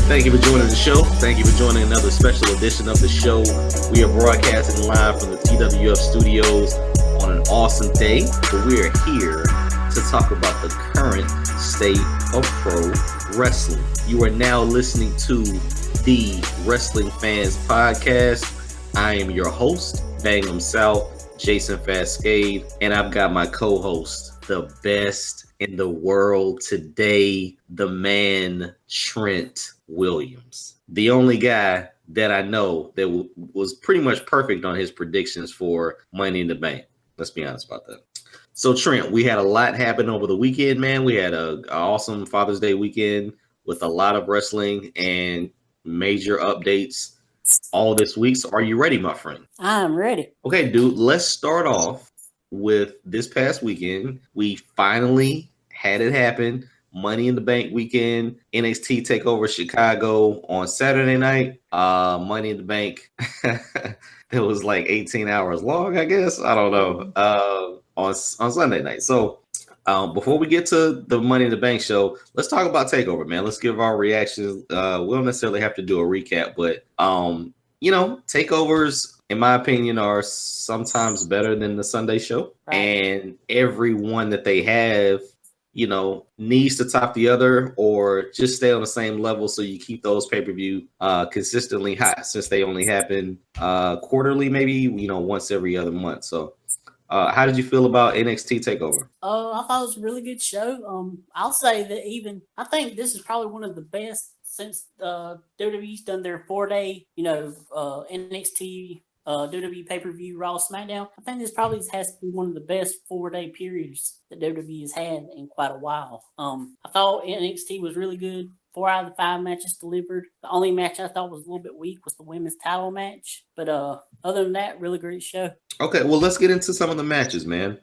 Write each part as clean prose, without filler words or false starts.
Thank you for joining the show. Thank you for joining another special edition of the show. We are broadcasting live from the TWF studios on an awesome day, but we are here to talk about the current state of pro wrestling. You are now listening to the Wrestling Fans Podcast. I am your host, Bangham South, Jason Fascade, and I've got my co-host, the best in the world today, the man Trent Williams, the only guy that I know that was pretty much perfect on his predictions for Money in the Bank. Let's be honest about that. So Trent, we had a lot happen over the weekend, man. We had an awesome Father's Day weekend with a lot of wrestling and major updates all this week. So are you ready, my friend? I'm ready. Okay, dude, let's start off with this past weekend. We finally had it happen. Money in the Bank weekend, NXT Takeover Chicago on Saturday night. Money in the Bank, it was like 18 hours long, I guess. I don't know. On Sunday night. So before we get to the Money in the Bank show, let's talk about Takeover, man. Let's give our reactions. We don't necessarily have to do a recap, but takeovers, in my opinion, are sometimes better than the Sunday show. Right. And every one that they have, needs to top the other or just stay on the same level so you keep those pay-per-view consistently hot, since they only happen quarterly, maybe, once every other month. So how did you feel about NXT TakeOver? I thought it was a really good show. I'll say that I think this is probably one of the best since WWE's done their 4-day, NXT WWE pay-per-view Raw SmackDown. I think this probably has to be one of the best 4-day periods that WWE has had in quite a while. I thought NXT was really good. 4 out of the 5 matches delivered. The only match I thought was a little bit weak was the women's title match. But other than that, really great show. Okay, well, let's get into some of the matches, man.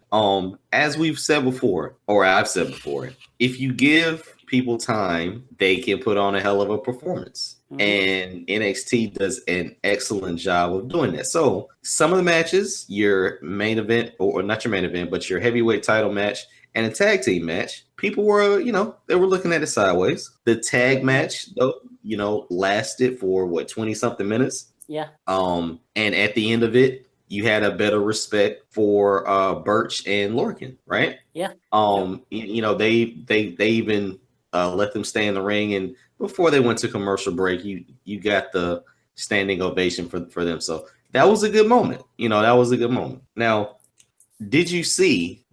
As we've said before, or I've said before, if you give people time, they can put on a hell of a performance. Mm-hmm. And NXT does an excellent job of doing that. So some of the matches, your main event, or not your main event, but your heavyweight title match and a tag team match, people were, they were looking at it sideways. The tag match, though, lasted for 20-something minutes. Yeah. And at the end of it, you had a better respect for Birch and Lorcan, right? Yeah. They even let them stay in the ring, and before they went to commercial break, you got the standing ovation for them. So that was a good moment. That was a good moment. Now, did you see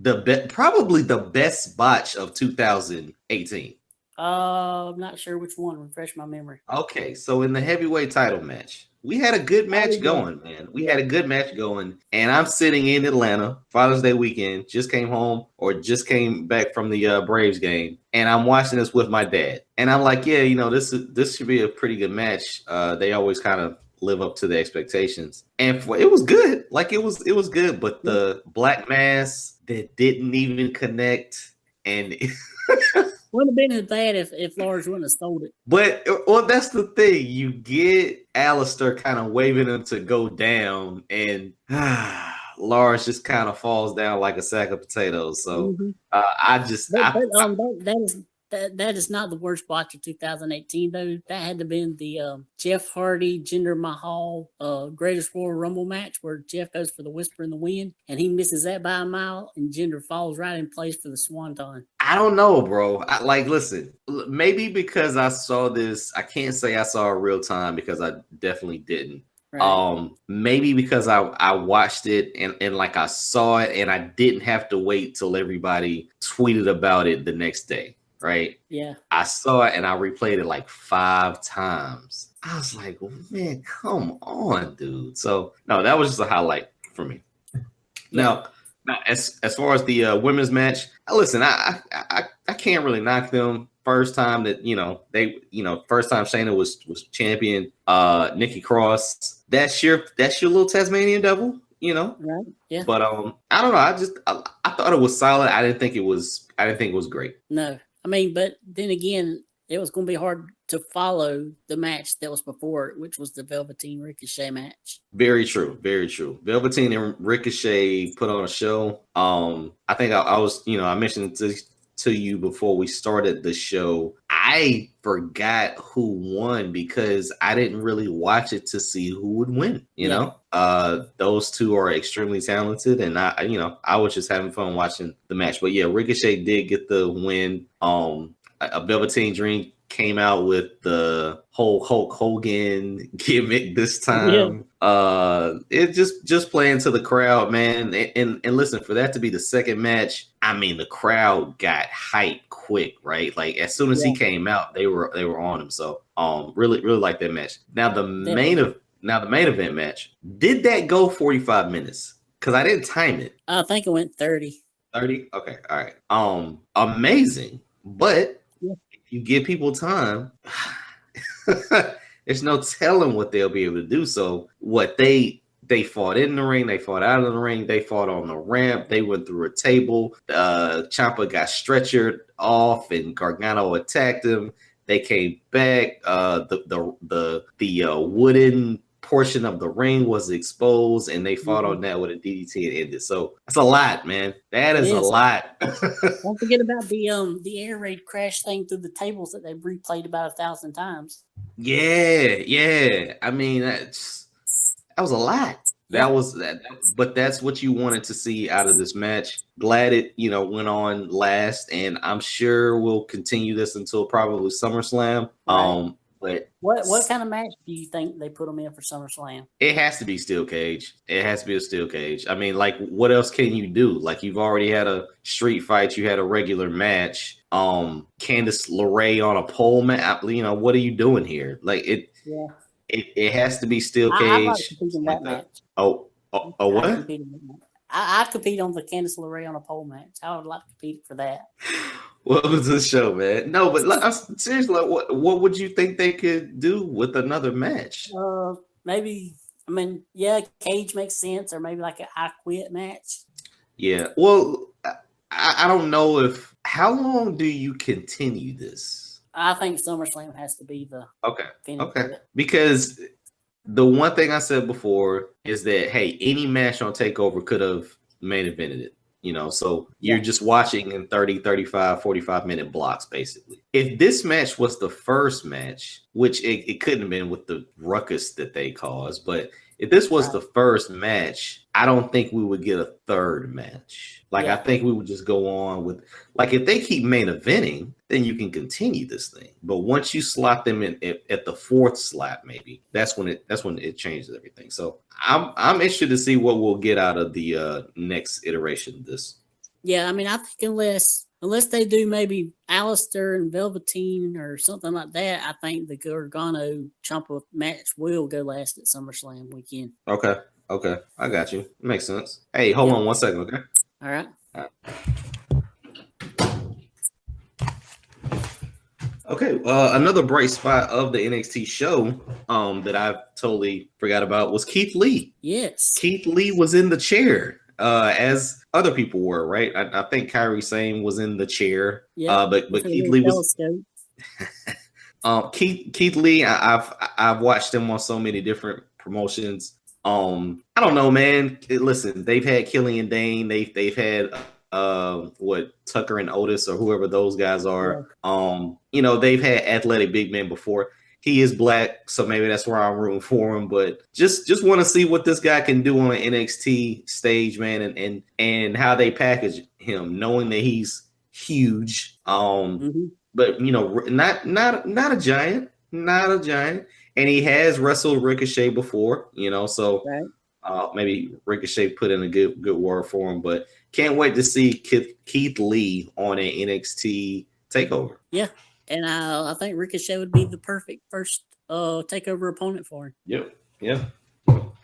probably the best botch of 2018? I'm not sure which one. Refresh my memory. Okay, so in the heavyweight title match, we had a good match going, man. We had a good match going, and I'm sitting in Atlanta, Father's Day weekend, just came home or just came back from the Braves game, and I'm watching this with my dad. And I'm like, yeah, this should be a pretty good match. They always kind of live up to the expectations. And it was good. Like, it was good, but the black mass that didn't even connect, and wouldn't have been as bad if Lars wouldn't have sold it. But that's the thing. You get Alistair kind of waving him to go down, and Lars just kind of falls down like a sack of potatoes. So that is not the worst botch of 2018, though. That had to have been the Jeff Hardy, Jinder Mahal Greatest Royal Rumble match, where Jeff goes for the Whisper in the Wind, and he misses that by a mile, and Jinder falls right in place for the Swanton. I don't know, bro. Listen, maybe because I saw this, I can't say I saw it real time because I definitely didn't. Right. Maybe because I watched it and like I saw it and I didn't have to wait till everybody tweeted about it the next day. Right? Yeah. I saw it and I replayed it like 5 times. I was like, man, come on, dude. So no, that was just a highlight for me. Now, as far as the women's match, listen, I can't really knock them first time that first time Shayna was champion. Nikki Cross, that's your little Tasmanian devil, Right. Yeah. But I don't know. I thought it was solid. I didn't think it was great. No, I mean, but then again, it was going to be hard to follow the match that was before it, which was the Velveteen Ricochet match. Very true. Very true. Velveteen and Ricochet put on a show. I think I was, I mentioned to you before we started the show. I forgot who won because I didn't really watch it to see who would win. You know, those two are extremely talented, and I was just having fun watching the match. But yeah, Ricochet did get the win. A Velveteen Dream came out with the whole Hulk Hogan gimmick this time. It just playing to the crowd, man. And listen, for that to be the second match, I mean, the crowd got hyped quick, right? Like as soon as he came out, they were on him. So really like that match. Now the main event match, did that go 45 minutes? Because I didn't time it. I think it went 30. 30? Okay, all right. Amazing, but if you give people time, there's no telling what they'll be able to do. So what they fought in the ring, they fought out of the ring, they fought on the ramp, they went through a table. Ciampa got stretchered off, and Gargano attacked him. They came back. The wooden portion of the ring was exposed, and they fought on that with a DDT and ended. So that's a lot, man. That is a lot. Don't forget about the air raid crash thing through the tables that they've replayed about 1,000 times. Yeah. I mean, that was a lot. That was that, but that's what you wanted to see out of this match. Glad it, went on last, and I'm sure we'll continue this until probably SummerSlam. Right. But what kind of match do you think they put them in for SummerSlam? It has to be steel cage. It has to be a steel cage. I mean, like, what else can you do? Like, you've already had a street fight. You had a regular match. Candice LeRae on a pole match. What are you doing here? Like, it has to be steel cage. I'd like to compete in that match. Oh, what? I'd compete on the Candice LeRae on a pole match. I would like to compete for that. Welcome to the show, man. No, but seriously, what would you think they could do with another match? Maybe, cage makes sense, or maybe like an I Quit match. Yeah. Well, I don't know how long do you continue this? I think SummerSlam has to be the finish. Okay. Because the one thing I said before is that, hey, any match on TakeOver could have main evented it. So you're just watching in 30, 35, 45-minute blocks, basically. If this match was the first match, which it couldn't have been with the ruckus that they caused, but if this was the first match, I don't think we would get a third match. I think we would just go on with, if they keep main eventing, then you can continue this thing. But once you slot them in at the fourth slot, maybe that's when it changes everything. So I'm interested to see what we'll get out of the next iteration of this. Yeah, I mean, I think unless they do maybe Alistair and Velveteen or something like that, I think the Gargano Ciampa match will go last at SummerSlam weekend. Okay, I got you. Makes sense. Hey, hold on 1 second, okay? All right. Okay, another bright spot of the NXT show that I totally forgot about was Keith Lee. Yes. Keith Lee was in the chair, as other people were, right? I think Kairi Sane was in the chair. Yeah. But Keith Lee was. Keith Lee, I've watched him on so many different promotions. I don't know, man. Listen, they've had Killian Dane. They've had Tucker and Otis or whoever those guys are. They've had athletic big men before. He is black, so maybe that's where I'm rooting for him. But just want to see what this guy can do on an NXT stage, man, and how they package him, knowing that he's huge. But not a giant, and he has wrestled Ricochet before, so maybe Ricochet put in a good word for him. But can't wait to see Keith Lee on an NXT takeover. Yeah. And I think Ricochet would be the perfect first takeover opponent for him. Yep. Yeah. All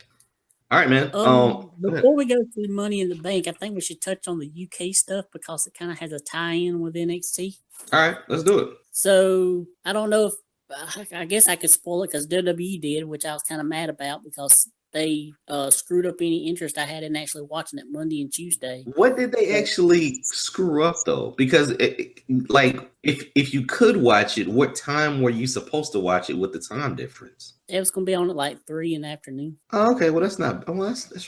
right, man. Before we go to Money in the Bank, I think we should touch on the UK stuff because it kind of has a tie-in with NXT. All right, let's do it. So I don't know if I guess I could spoil it because WWE did, which I was kind of mad about because they screwed up any interest I had in actually watching it Monday and Tuesday. What did they actually screw up though? Because like if you could watch it, what time were you supposed to watch it with the time difference? It was going to be on at like 3 in the afternoon. Oh, okay, well that's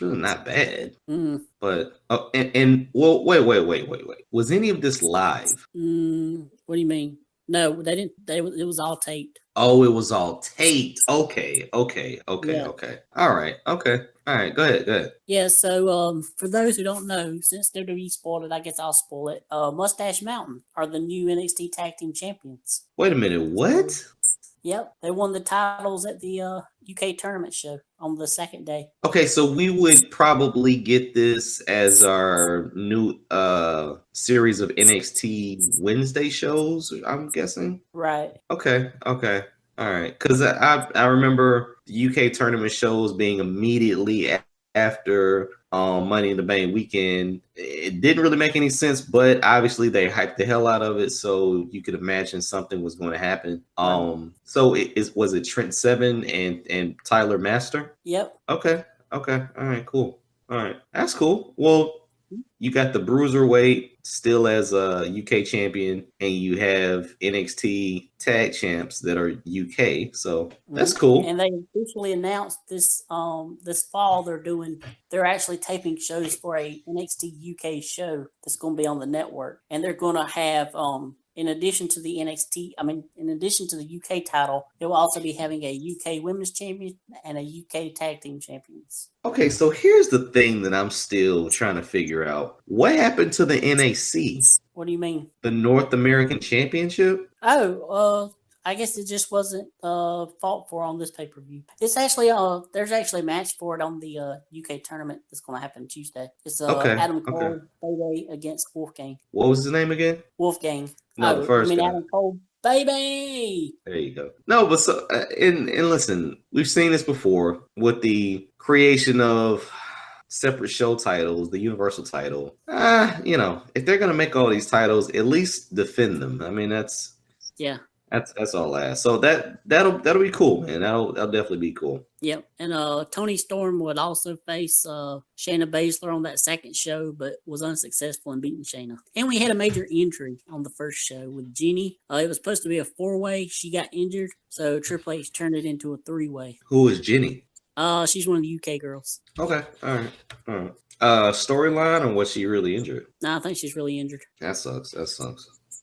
really not bad. Mm. But and well, wait. Was any of this live? What do you mean? No, they didn't. It was all taped. Oh, it was all taped. Okay. Yeah. All right. Okay. All right. Go ahead. Yeah, so for those who don't know, since WWE spoiled it, I guess I'll spoil it. Mustache Mountain are the new NXT Tag Team Champions. Wait a minute. What? Yep, they won the titles at the UK tournament show on the second day. Okay, so we would probably get this as our new series of NXT Wednesday shows, I'm guessing. Right. Okay. All right. Because I remember the UK tournament shows being immediately after Money in the Bank weekend. It didn't really make any sense, but obviously they hyped the hell out of it, so you could imagine something was going to happen. So was it Trent Seven and Tyler Master? Yep. Okay. All right. Cool. All right. That's cool. Well, you got the Bruiserweight still as a UK champion, and you have NXT tag champs that are UK. So that's cool. And they officially announced this this fall they're actually taping shows for a NXT UK show that's going to be on the network, and they're going to have in addition to the UK title, they will also be having a UK Women's Champion and a UK Tag Team Champions. Okay, so here's the thing that I'm still trying to figure out. What happened to the NAC? What do you mean? The North American Championship? Oh, I guess it just wasn't fought for on this pay-per-view. It's actually there's actually a match for it on the UK tournament that's going to happen Tuesday. It's Adam Cole Baby against Wolfgang. What was his name again? Wolfgang. No, the first guy. Adam Cole Baby. There you go. No, but so and listen, we've seen this before with the creation of separate show titles, the Universal title. If they're gonna make all these titles, at least defend them. I mean, that's all I ask. So that'll be cool, man. That'll definitely be cool. Yep. And Toni Storm would also face Shayna Baszler on that second show, but was unsuccessful in beating Shayna. And we had a major injury on the first show with Jenny. It was supposed to be a 4-way. She got injured, so Triple H turned it into a 3-way. Who is Jenny? She's one of the UK girls. Okay. All right. Storyline, or was she really injured? No, I think she's really injured. That sucks.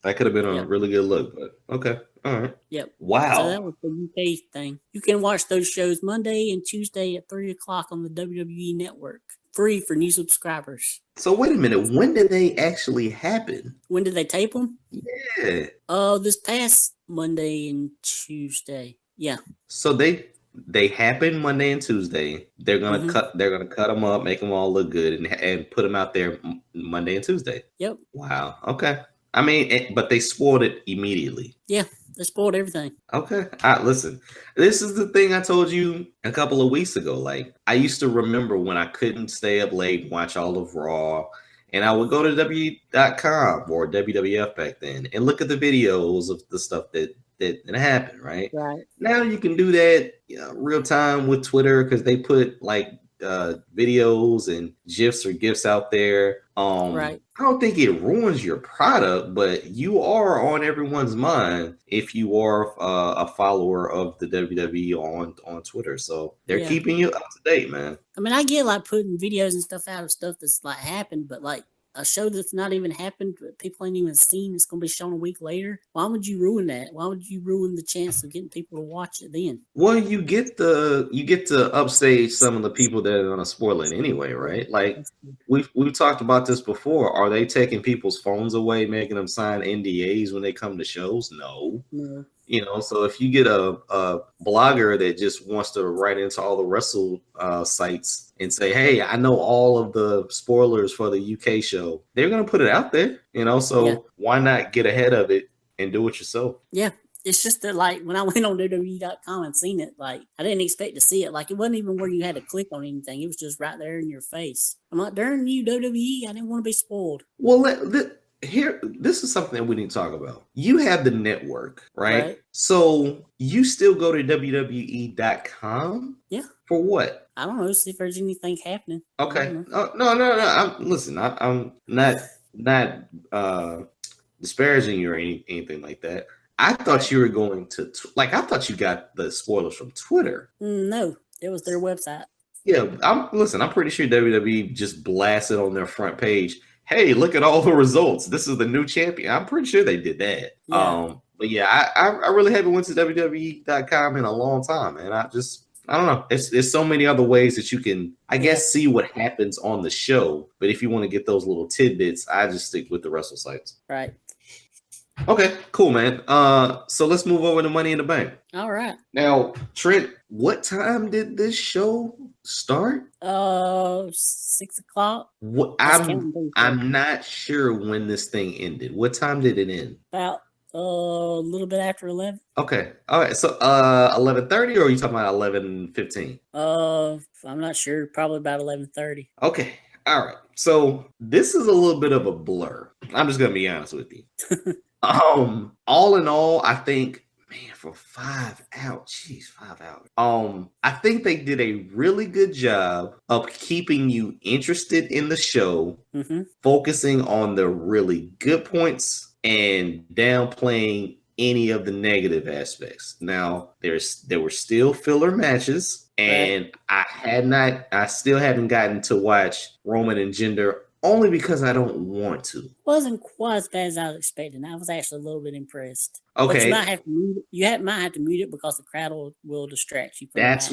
That could have been a really good look, but okay. All right. Yep. Wow. So that was the UK thing. You can watch those shows Monday and Tuesday at 3 o'clock on the WWE Network. Free for new subscribers. So wait a minute. When did they actually happen? When did they tape them? Yeah. This past Monday and Tuesday. Yeah. So they happen Monday and Tuesday. They're gonna cut them up, make them all look good, and put them out there Monday and Tuesday. Yep. Wow. Okay. I mean, but they spoiled it immediately. Yeah, they spoiled everything. Okay. Listen, this is the thing I told you a couple of weeks ago. Like, I used to remember when I couldn't stay up late and watch all of Raw, and I would go to W.com or WWF back then and look at the videos of the stuff that happened, right? Right. Now you can do that real time with Twitter because they put like videos and GIFs or GIFs out there. Right. I don't think it ruins your product, but you are on everyone's mind if you are a follower of the WWE on Twitter. So they're keeping you up to date, man. I mean, I get like putting videos and stuff out of stuff that's like happened, but like a show that's not even happened, but people ain't even seen, it's going to be shown a week later. Why would you ruin that? Why would you ruin the chance of getting people to watch it then? Well, you get to upstage some of the people that are going to spoil it anyway, right? Like we've talked about this before. Are they taking people's phones away, making them sign NDAs when they come to shows? No. So if you get a blogger that just wants to write into all the wrestle sites and say, hey, I know all of the spoilers for the UK show, they're going to put it out there, so why not get ahead of it and do it yourself? Yeah. It's just that, like, when I went on WWE.com and seen it, like, I didn't expect to see it. Like, it wasn't even where you had to click on anything. It was just right there in your face. I'm like, darn you, WWE, I didn't want to be spoiled. Well, here, this is something that we need to talk about. You have the network, right? Right. So you still go to WWE.com? Yeah. For what? I don't know. See if there's anything happening. Okay. No. I'm not disparaging you or anything like that. I thought you were going to I thought you got the spoilers from Twitter. No, it was their website. Yeah, I'm pretty sure WWE just blasted on their front page, hey, look at all the results. This is the new champion. I'm pretty sure they did that. Yeah. But yeah, I really haven't went to WWE.com in a long time, and I don't know. There's so many other ways that you can, I guess, see what happens on the show. But if you want to get those little tidbits, I just stick with the wrestle sites. Right. Okay, cool, man. So let's move over to Money in the Bank. All right. Now, Trent, what time did this show start? 6 o'clock. What I'm not sure when this thing ended. What time did it end? About a little bit after 11. Okay. All right. So 11:30, or are you talking about 11:15? I'm not sure. Probably about 11:30. Okay. All right. So this is a little bit of a blur. I'm just gonna be honest with you. All in all, I think, man, for 5 hours, 5 hours. I think they did a really good job of keeping you interested in the show, focusing on the really good points and downplaying any of the negative aspects. Now, there were still filler matches, and I still haven't gotten to watch Roman and Jinder, only because I don't want to. Wasn't quite as bad as I was expecting. I was actually a little bit impressed. Okay. But you might have to mute it. Might have to mute it because the crowd will distract you. That's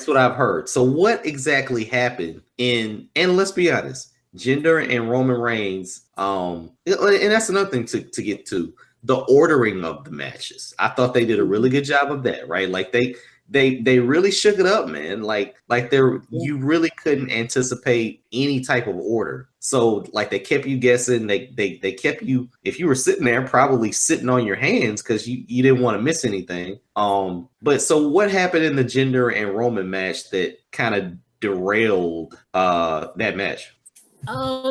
what I've heard. So what exactly happened and let's be honest, Jinder and Roman Reigns, and that's another thing to get to, the ordering of the matches. I thought they did a really good job of that, right? Like they really shook it up, man. You really couldn't anticipate any type of order. So like they kept you guessing. They kept you, if you were sitting there, probably sitting on your hands because you didn't want to miss anything. But so what happened in the Jinder and Roman match that kind of derailed that match?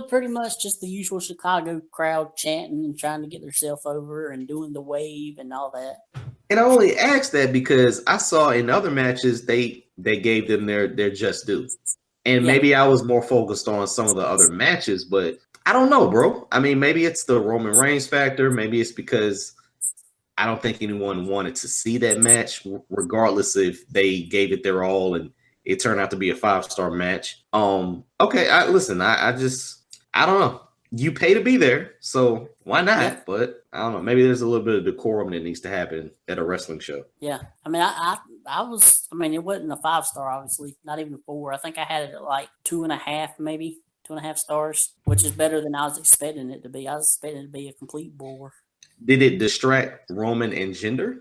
Pretty much just the usual Chicago crowd chanting and trying to get themselves over and doing the wave and all that. And I only asked that because I saw in other matches they gave them their just due. And maybe I was more focused on some of the other matches, but I don't know, bro. I mean, maybe it's the Roman Reigns factor. Maybe it's because I don't think anyone wanted to see that match, regardless if they gave it their all and it turned out to be a 5-star match. Okay, I don't know. You pay to be there, so why not? Yeah. But I don't know. Maybe there's a little bit of decorum that needs to happen at a wrestling show. Yeah, I mean, I mean, it wasn't a 5-star, obviously, not even a 4. I think I had it at like 2.5, maybe 2.5 stars, which is better than I was expecting it to be. I was expecting it to be a complete bore. Did it distract Roman and Jinder?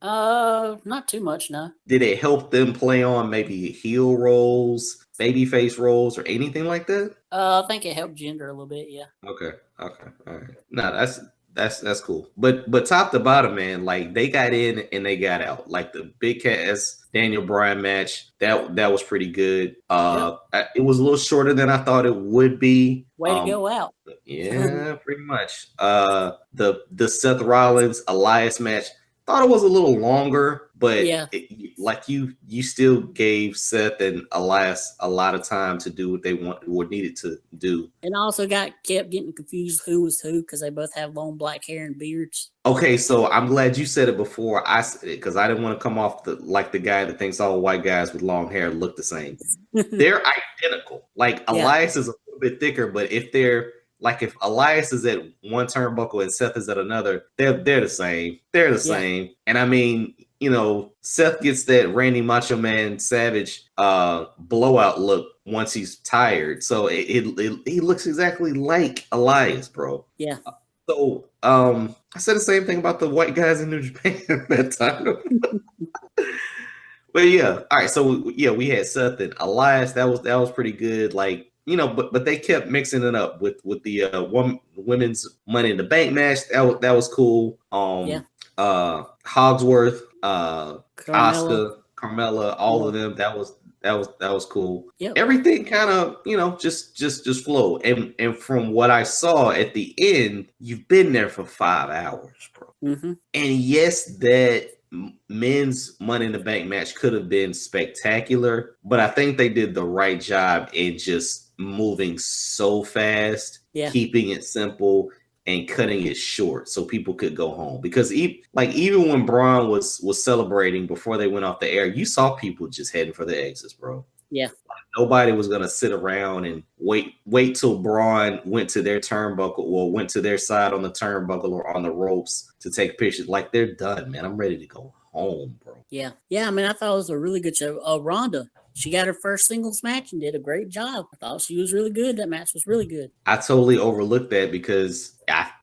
Not too much, no. Did it help them play on maybe heel roles, babyface roles, or anything like that? I think it helped Jinder a little bit, yeah. Okay, all right. No, that's cool. But top to bottom, man, like they got in and they got out. Like the Big Cass Daniel Bryan match, that was pretty good. It was a little shorter than I thought it would be. Way to go out. Yeah, pretty much. The Seth Rollins Elias match, thought it was a little longer, but you still gave Seth and Elias a lot of time to do what they needed to do. And I also kept getting confused who was who because they both have long black hair and beards. Okay, so I'm glad you said it before I said it because I didn't want to come off like the guy that thinks all white guys with long hair look the same. They're identical. Like Elias is a little bit thicker, but if Elias is at one turnbuckle and Seth is at another, they're the same. They're the same. And I mean, Seth gets that Randy Macho Man Savage blowout look once he's tired. So he looks exactly like Elias, bro. Yeah. So I said the same thing about the white guys in New Japan that time. But yeah, all right. So yeah, we had Seth and Elias. That was pretty good. Like, but they kept mixing it up with the women's Money in the Bank match. That was cool. Hogsworth, Asuka, Carmella, all of them. That was cool. Yep. Everything kind of, just flowed. And from what I saw at the end, you've been there for 5 hours, bro. Mm-hmm. And yes, that men's Money in the Bank match could have been spectacular, but I think they did the right job in just moving so fast, keeping it simple, and cutting it short so people could go home. Because even when Bryan was celebrating before they went off the air, you saw people just heading for the exits, bro. Yeah. Nobody was gonna sit around and wait till Bryan went to their turnbuckle or went to their side on the turnbuckle or on the ropes to take pictures. Like, they're done, man. I'm ready to go home, bro. Yeah. Yeah, I mean, I thought it was a really good show. Ronda, she got her first singles match and did a great job. I thought she was really good. That match was really good. I totally overlooked that because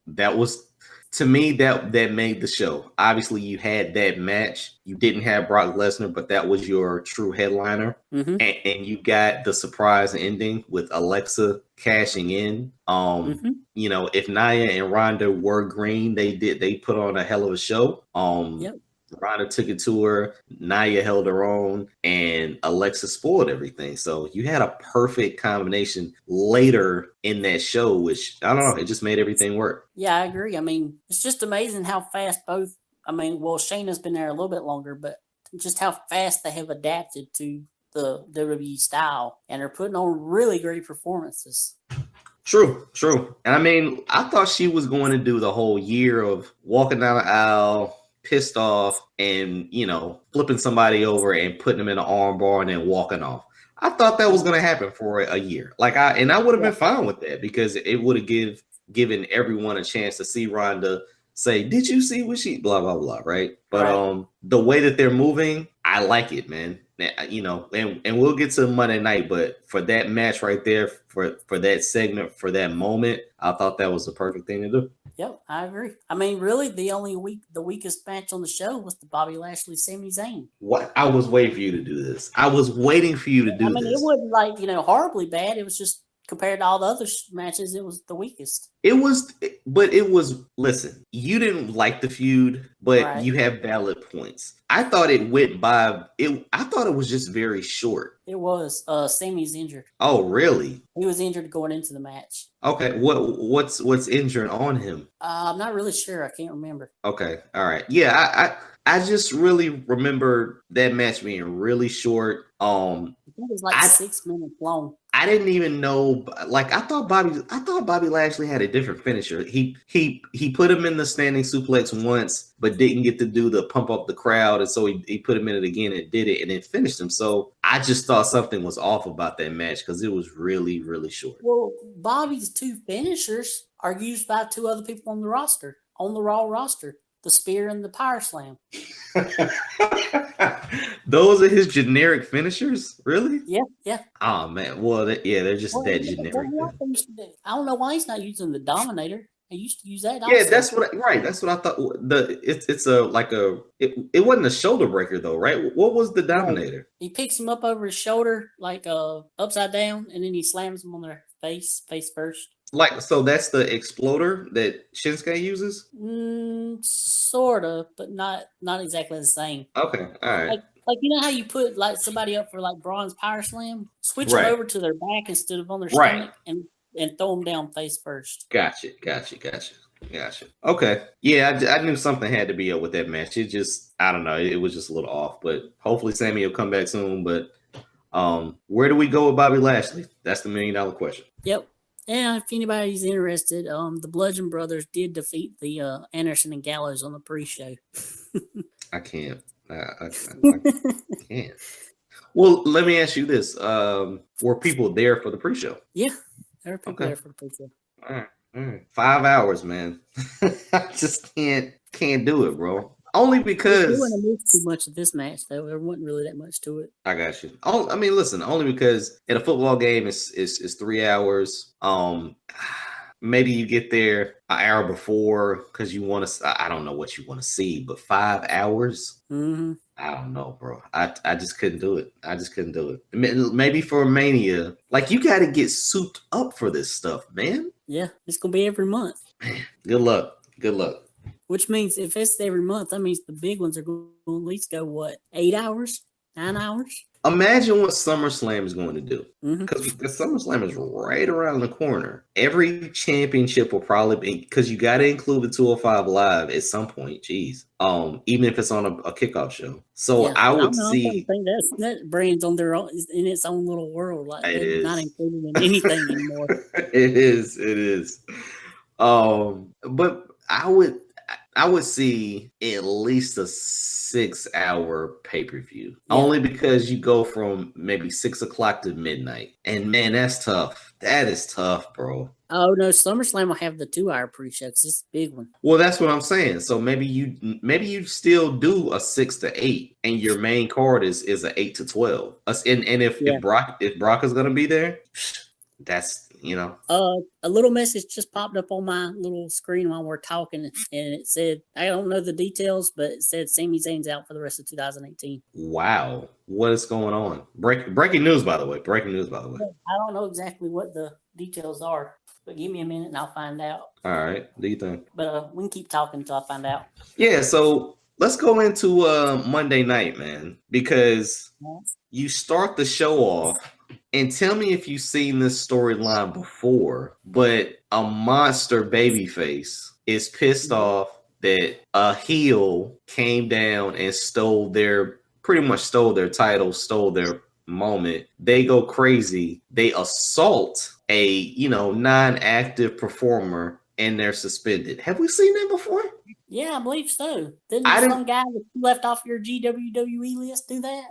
that was, to me, that made the show. Obviously, you had that match. You didn't have Brock Lesnar, but that was your true headliner. Mm-hmm. And you got the surprise ending with Alexa cashing in. If Nia and Ronda were green, they put on a hell of a show. Yep. Ronda took it to her, Nia held her own, and Alexa spoiled everything. So you had a perfect combination later in that show, which, I don't know, it just made everything work. Yeah, I agree. I mean, it's just amazing how fast both, Shayna's been there a little bit longer, but just how fast they have adapted to the WWE style, and they're putting on really great performances. True. And I thought she was going to do the whole year of walking down the aisle, pissed off, and flipping somebody over and putting them in an arm bar and then walking off. I thought that was going to happen for a year. I would have been fine with that because it would have given everyone a chance to see Ronda say, "Did you see what she blah blah blah?" Right? But the way that they're moving, I like it, man. And we'll get to Monday night, but for that match right there, for that segment, for that moment, I thought that was the perfect thing to do. Yep, I agree. Really, the weakest match on the show was the Bobby Lashley Sami Zayn. What? I was waiting for you to do this. I was waiting for you to do this. It wasn't horribly bad. It was just, compared to all the other matches, it was the weakest. Listen, you didn't like the feud, but you have valid points. I thought it went by. I thought it was just very short. It was. Sami's injured. Oh, really? He was injured going into the match. Okay. What's injured on him? I'm not really sure. I can't remember. Okay. All right. Yeah. I just really remember that match being really short. It was like 6 minutes long. I didn't even know. I thought Bobby Lashley had a different finisher. He put him in the standing suplex once, but didn't get to do the pump up the crowd, and so he put him in it again and did it, and then finished him. So I just thought something was off about that match because it was really, really short. Well, Bobby's two finishers are used by two other people on the Raw roster. The spear and the power slam. Those are his generic finishers, really? Yeah. Oh man, well, they're just that generic. I don't know why he's not using the Dominator. He used to use that. Yeah, also. That's what I thought. It wasn't a shoulder breaker though, right? What was the Dominator? He picks him up over his shoulder, upside down, and then he slams him on their face first. So that's the exploder that Shinsuke uses? Sort of, but not exactly the same. Okay, all right. You know how you put somebody up for Braun's power slam? Switch them over to their back instead of on their stomach and throw them down face first. Gotcha. Okay. Yeah, I knew something had to be up with that match. It just, I don't know, it was just a little off, but hopefully Sami will come back soon. But where do we go with Bobby Lashley? That's the $1 million question. Yep. Yeah, if anybody's interested, the Bludgeon Brothers did defeat the Anderson and Gallows on the pre-show. I can't. I can't. Well, let me ask you this: were people there for the pre-show? Yeah, there were people there for the pre-show. All right. 5 hours, man. I just can't do it, bro. Only because we wouldn't have missed too much of this match, though. There wasn't really that much to it. I got you. Listen. Only because in a football game, it's 3 hours. Maybe you get there an hour before because you want to. I don't know what you want to see, but 5 hours. Mm-hmm. I don't know, bro. I just couldn't do it. Maybe for Mania, you got to get souped up for this stuff, man. Yeah, it's gonna be every month. Man, good luck. Which means if it's every month, that means the big ones are going to at least go 8 hours? 9 hours. Imagine what SummerSlam is going to do. Mm-hmm. Because SummerSlam is right around the corner. Every championship will probably be, because you got to include the 205 Live at some point. Jeez. Even if it's on a kickoff show. So Yeah, I would I see. think that brand's on their own, in its own little world. Like It they're is not included in anything anymore. It is. But I would see at least a 6-hour pay-per-view. Yeah. Only because you go from maybe 6 o'clock to midnight. And man, that's tough. That is tough, bro. Oh no, SummerSlam will have the 2-hour pre-show. It's a big one. Well, that's what I'm saying. So maybe you still do a 6 to 8, and your main card is a 8 to 12. And if Brock is gonna be there, that's a little message just popped up on my little screen while we're talking, and it said, I don't know the details, but it said Sami Zayn's out for the rest of 2018. Wow, what is going on? Breaking news, by the way. I don't know exactly what the details are, but give me a minute and I'll find out. All right, do you think? But we can keep talking until I find out. Yeah, so let's go into Monday night, man, because you start the show off. And tell me if you've seen this storyline before, but a monster babyface is pissed off that a heel came down and pretty much stole their title, stole their moment. They go crazy. They assault a, non-active performer, and they're suspended. Have we seen that before? Yeah, I believe so. Didn't some guy that you left off your GWWE list do that?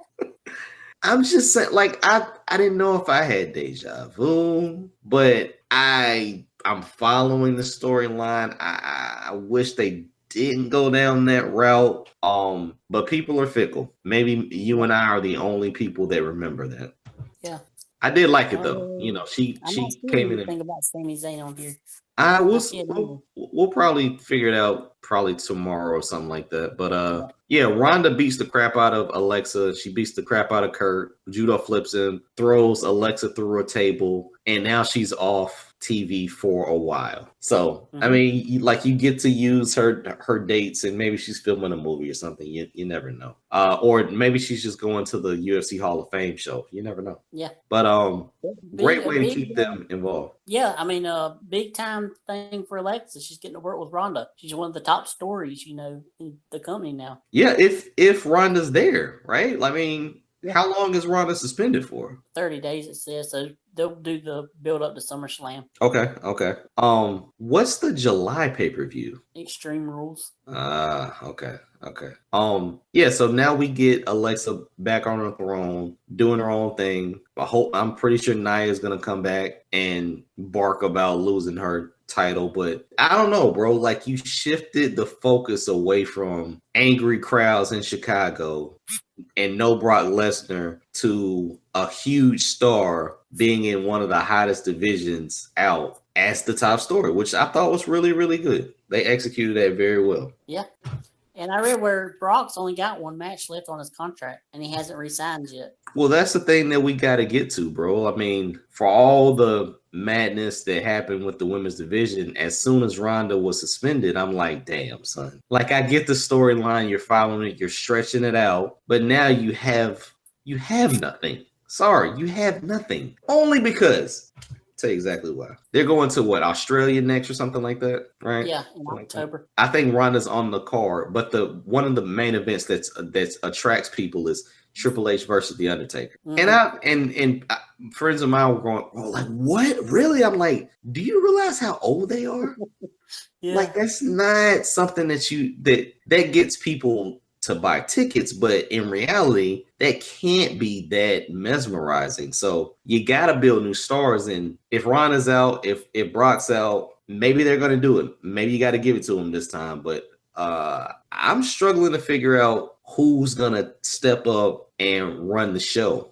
I'm just saying, like, I didn't know if I had deja vu, but I'm following the storyline. I wish they didn't go down that route. But people are fickle. Maybe you and I are the only people that remember that. Yeah. I did like it though. She came in. Think about Sami Zayn on here. We'll probably figure it out probably tomorrow or something like that. But yeah, Ronda beats the crap out of Alexa. She beats the crap out of Kurt. Judo flips him, throws Alexa through a table, and now she's off TV for a while. So I mean, you get to use her dates, and maybe she's filming a movie or something. You never know. Or maybe she's just going to the UFC Hall of Fame show. You never know. Yeah. But great way to keep them involved. Yeah, I mean, big time thing for Alexa. She's getting to work with Ronda. She's one of the top stories, in the company now. Yeah, if Ronda's there, right? I mean, how long is Ronda suspended for? 30 days, it says. So they'll do the build up to SummerSlam. Okay. What's the July pay-per-view? Extreme Rules. Okay. Yeah, so now we get Alexa back on her throne, doing her own thing. I'm pretty sure Nia's gonna come back and bark about losing her title, but I don't know, bro. Like, you shifted the focus away from angry crowds in Chicago and no Brock Lesnar to a huge star being in one of the hottest divisions out as the top story, which I thought was really, really good. They executed that very well. Yeah. And I read where Brock's only got one match left on his contract, and he hasn't re-signed yet. Well, that's the thing that we got to get to, bro. I mean, for all the madness that happened with the women's division, as soon as Ronda was suspended, I'm like, damn, son. Like, I get the storyline, you're following it, you're stretching it out, but now you have nothing. Sorry, you have nothing. Only because, I'll tell you exactly why. They're going to Australia next or something like that, right? Yeah, in October. I think Ronda's on the card, but one of the main events that attracts people is Triple H versus The Undertaker. And friends of mine were going, oh, like, what? Really? I'm like, do you realize how old they are? Yeah. Like, that's not something that gets people to buy tickets, but in reality, that can't be that mesmerizing. So you got to build new stars. And if Ronda's out, if Brock's out, maybe they're going to do it. Maybe you got to give it to them this time. But I'm struggling to figure out who's going to step up and run the show.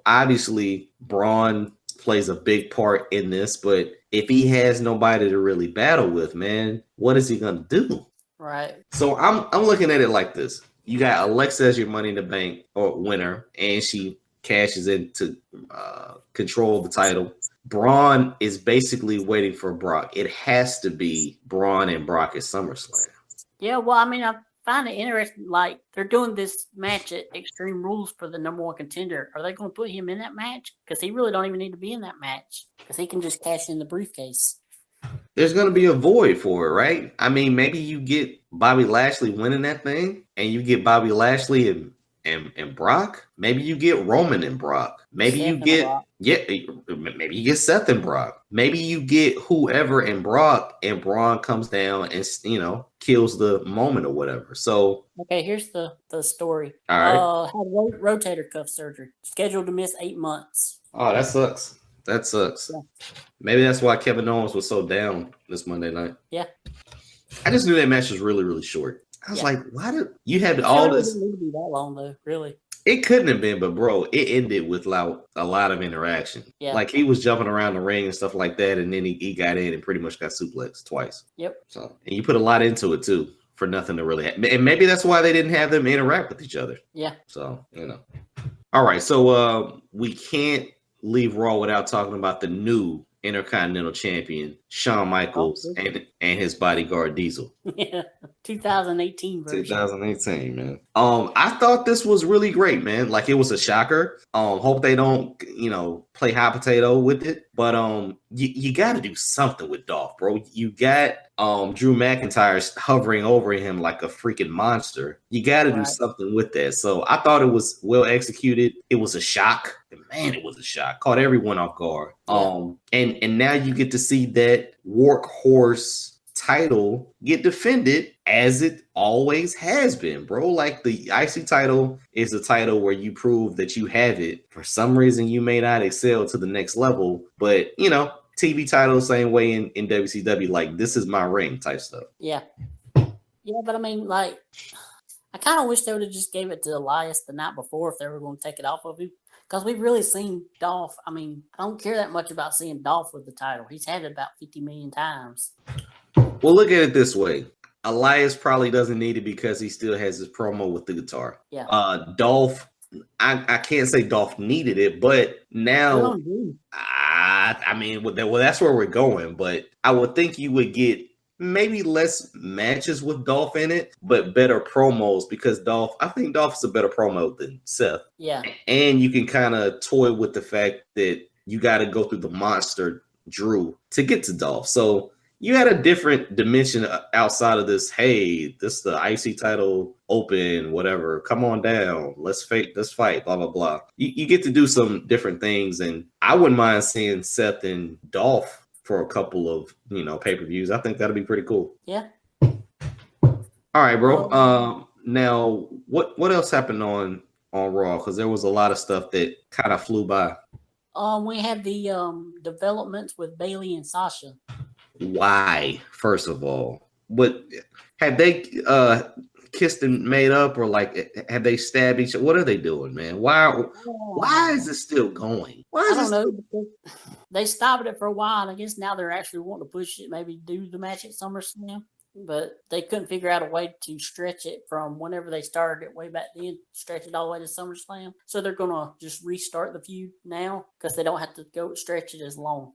Obviously, Braun plays a big part in this, but if he has nobody to really battle with, man, what is he going to do? Right. So I'm looking at it like this. You got Alexa as your Money in the Bank or winner, and she cashes in to control the title. Braun is basically waiting for Brock. It has to be Braun and Brock at SummerSlam. Yeah, well, I mean, find it interesting. Like they're doing this match at Extreme Rules for the #1 contender. Are they going to put him in that match? Because he really don't even need to be in that match because he can just cash in the briefcase. There's going to be a void for it, right? I mean, maybe you get Bobby Lashley winning that thing, and you get Bobby Lashley and Brock. Maybe you get Roman and Brock. Maybe Seth you and get Brock. maybe you get Seth and Brock. Maybe you get whoever and Brock, and Braun comes down and kills the moment or whatever. So Okay, here's the story. All right. Had rotator cuff surgery, scheduled to miss 8 months. Oh, that sucks. That sucks. Yeah. Maybe that's why Kevin Owens was so down this Monday night. Yeah. I just knew that match was really, really short. I was like, why did you have It all really this? didn't need to be that long though, really. It couldn't have been, but bro, it ended with like a lot of interaction. Yeah. Like he was jumping around the ring and stuff like that, and then he got in and pretty much got suplexed twice. Yep. So, and you put a lot into it too for nothing to really happen. And maybe that's why they didn't have them interact with each other. Yeah. So, All right, so we can't leave Raw without talking about the new Intercontinental Champion, Shawn Michaels, and his bodyguard Diesel. Yeah, 2018 version. 2018, man. I thought this was really great, man. Like it was a shocker. Hope they don't, play hot potato with it. But you got to do something with Dolph, bro. You got Drew McIntyre hovering over him like a freaking monster. You got to do something with that. So I thought it was well executed. It was a shock. Man, it was a shock. Caught everyone off guard. Yeah. And now you get to see that workhorse title get defended as it always has been, bro. Like the IC title is a title where you prove that you have it. For some reason, you may not excel to the next level, but TV title, same way in WCW, like this is my ring type stuff. Yeah. Yeah, but I mean, like, I kind of wish they would have just gave it to Elias the night before if they were going to take it off of him. Because we've really seen Dolph. I mean, I don't care that much about seeing Dolph with the title. He's had it about 50 million times. Well, look at it this way. Elias probably doesn't need it because he still has his promo with the guitar. Yeah. Dolph, I can't say Dolph needed it, but now, I mean, well, that's where we're going. But I would think you would get maybe less matches with Dolph in it, but better promos because I think Dolph is a better promo than Seth. Yeah. And you can kind of toy with the fact that you got to go through the monster Drew to get to Dolph. So you had a different dimension outside of this. Hey, this is the IC title open, whatever. Come on down. Let's fight, blah, blah, blah. You get to do some different things. And I wouldn't mind seeing Seth and Dolph for a couple of, pay-per-views. I think that'd be pretty cool. Yeah. All right, bro. Now, what else happened on Raw? Because there was a lot of stuff that kind of flew by. We had the developments with Bayley and Sasha. Why, first of all? But had they kissed and made up, or like have they stabbed each other? What are they doing, man? Why is it still going? I don't know. Because they stopped it for a while, and I guess now they're actually wanting to push it, maybe do the match at SummerSlam. But they couldn't figure out a way to stretch it from whenever they started it way back then, stretch it all the way to SummerSlam. So they're going to just restart the feud now because they don't have to go stretch it as long.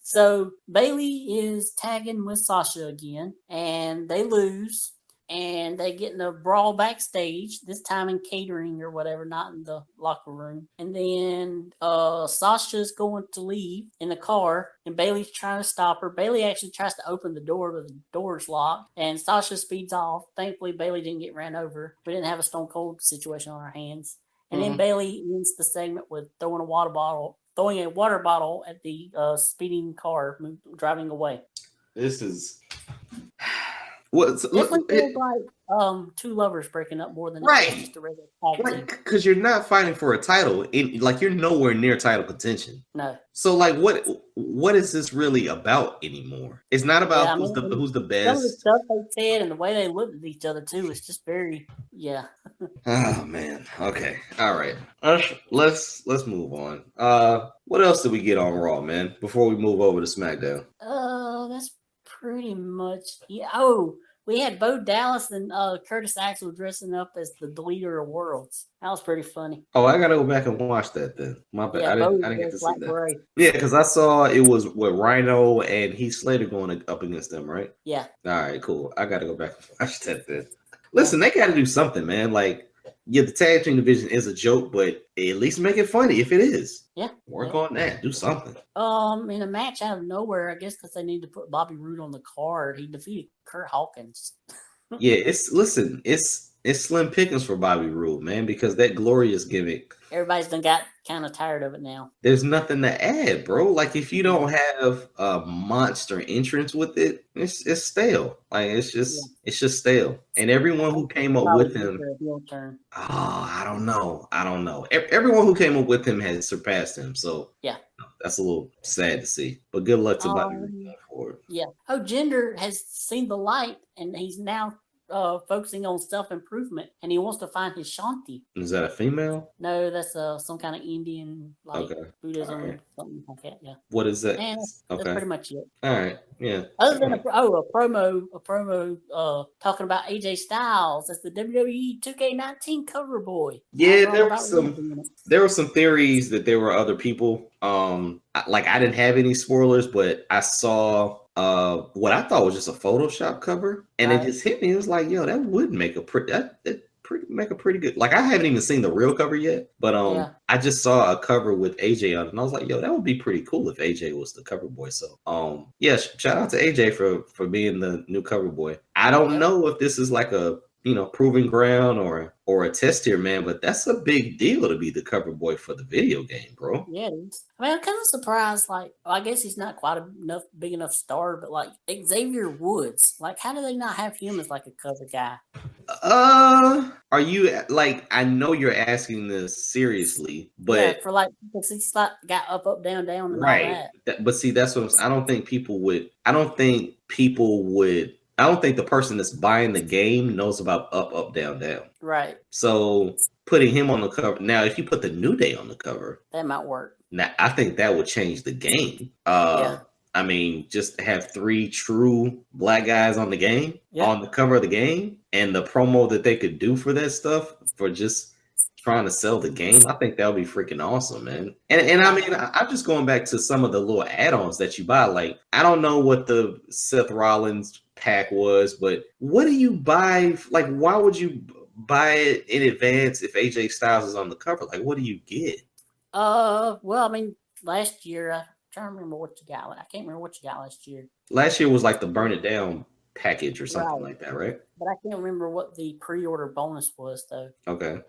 So Bayley is tagging with Sasha again, and they lose. And they get in a brawl backstage, this time in catering or whatever, not in the locker room. And then Sasha's going to leave in the car, and Bayley's trying to stop her. Bayley actually tries to open the door, but the door's locked. And Sasha speeds off. Thankfully, Bayley didn't get ran over. We didn't have a Stone Cold situation on our hands. And then Bayley ends the segment with throwing a water bottle at the speeding car, driving away. This is... Definitely feels like two lovers breaking up more than just a regular tag team. Because you're not fighting for a title. You're nowhere near title contention. No. So what is this really about anymore? It's not about who's the best. Some of the stuff they said and the way they looked at each other too is just very Oh man. Okay. All right. Let's move on. What else did we get on Raw, man? Before we move over to SmackDown. That's pretty much Oh, we had Bo Dallas and Curtis Axel dressing up as the Deleter of Worlds. That was pretty funny. Oh, I gotta go back and watch that then. My bad. Yeah, I didn't get to see that. Gray. Yeah, because I saw it was with Rhino and Heath Slater going up against them, right? Yeah. All right, cool. I gotta go back and watch that then. Listen, they got to do something, man. Like, yeah, the tag team division is a joke, but at least make it funny if it is. Yeah. Work on that. Do something. In a match out of nowhere, I guess because they need to put Bobby Roode on the card, he defeated Kurt Hawkins. Yeah, it's slim pickings for Bobby Roode, man, because that glorious gimmick. Everybody's done got kind of tired of it now. There's nothing to add, bro. Like if you don't have a monster entrance with it, it's stale. Like it's just stale. And everyone who came up with him, I don't know. Everyone who came up with him has surpassed him. So yeah, that's a little sad to see. But good luck to Bobby Roode for it. Yeah. Oh, Jinder has seen the light, and he's now focusing on self-improvement, and he wants to find his Shanti. Is that a female? No, that's some kind of Indian, like Buddhism or something like that. Yeah. What is that? And that's pretty much it. All right. Yeah. Other than a promo talking about AJ Styles as the WWE 2K19 cover boy. Yeah, there were some theories that there were other people. Like I didn't have any spoilers, but I saw what I thought was just a Photoshop cover, and it just hit me. It was like, yo, that would make a pretty good. Like I haven't even seen the real cover yet, but I just saw a cover with AJ on it, and I was like, yo, that would be pretty cool if AJ was the cover boy. So yeah, shout out to AJ for being the new cover boy. I don't know if this is like a proving ground or a test here, man, but that's a big deal to be the cover boy for the video game, bro. Yeah, it is. I mean, I'm kind of surprised. Like, I guess he's not quite big enough star, but like Xavier Woods, like, how do they not have him as like a cover guy? Are you like? I know you're asking this seriously, but yeah, for like because he's like got up, down, down, and all that. But see, that's what I don't think people would. I don't think the person that's buying the game knows about up, down, down. Right. So putting him on the cover now, if you put the New Day on the cover, that might work. Now I think that would change the game. I mean, just have 3 true black guys on the game on the cover of the game, and the promo that they could do for that stuff for just trying to sell the game. I think that would be freaking awesome, man. And I mean, I'm just going back to some of the little add-ons that you buy. Like, I don't know what the Seth Rollins pack was, but what do you buy? Like, why would you buy it in advance if AJ Styles is on the cover? Like, what do you get? Well, I mean, last year, I'm trying to remember what you got. I can't remember what you got last year. Last year was like the Burn It Down package or something like that, right? But I can't remember what the pre-order bonus was, though. Okay.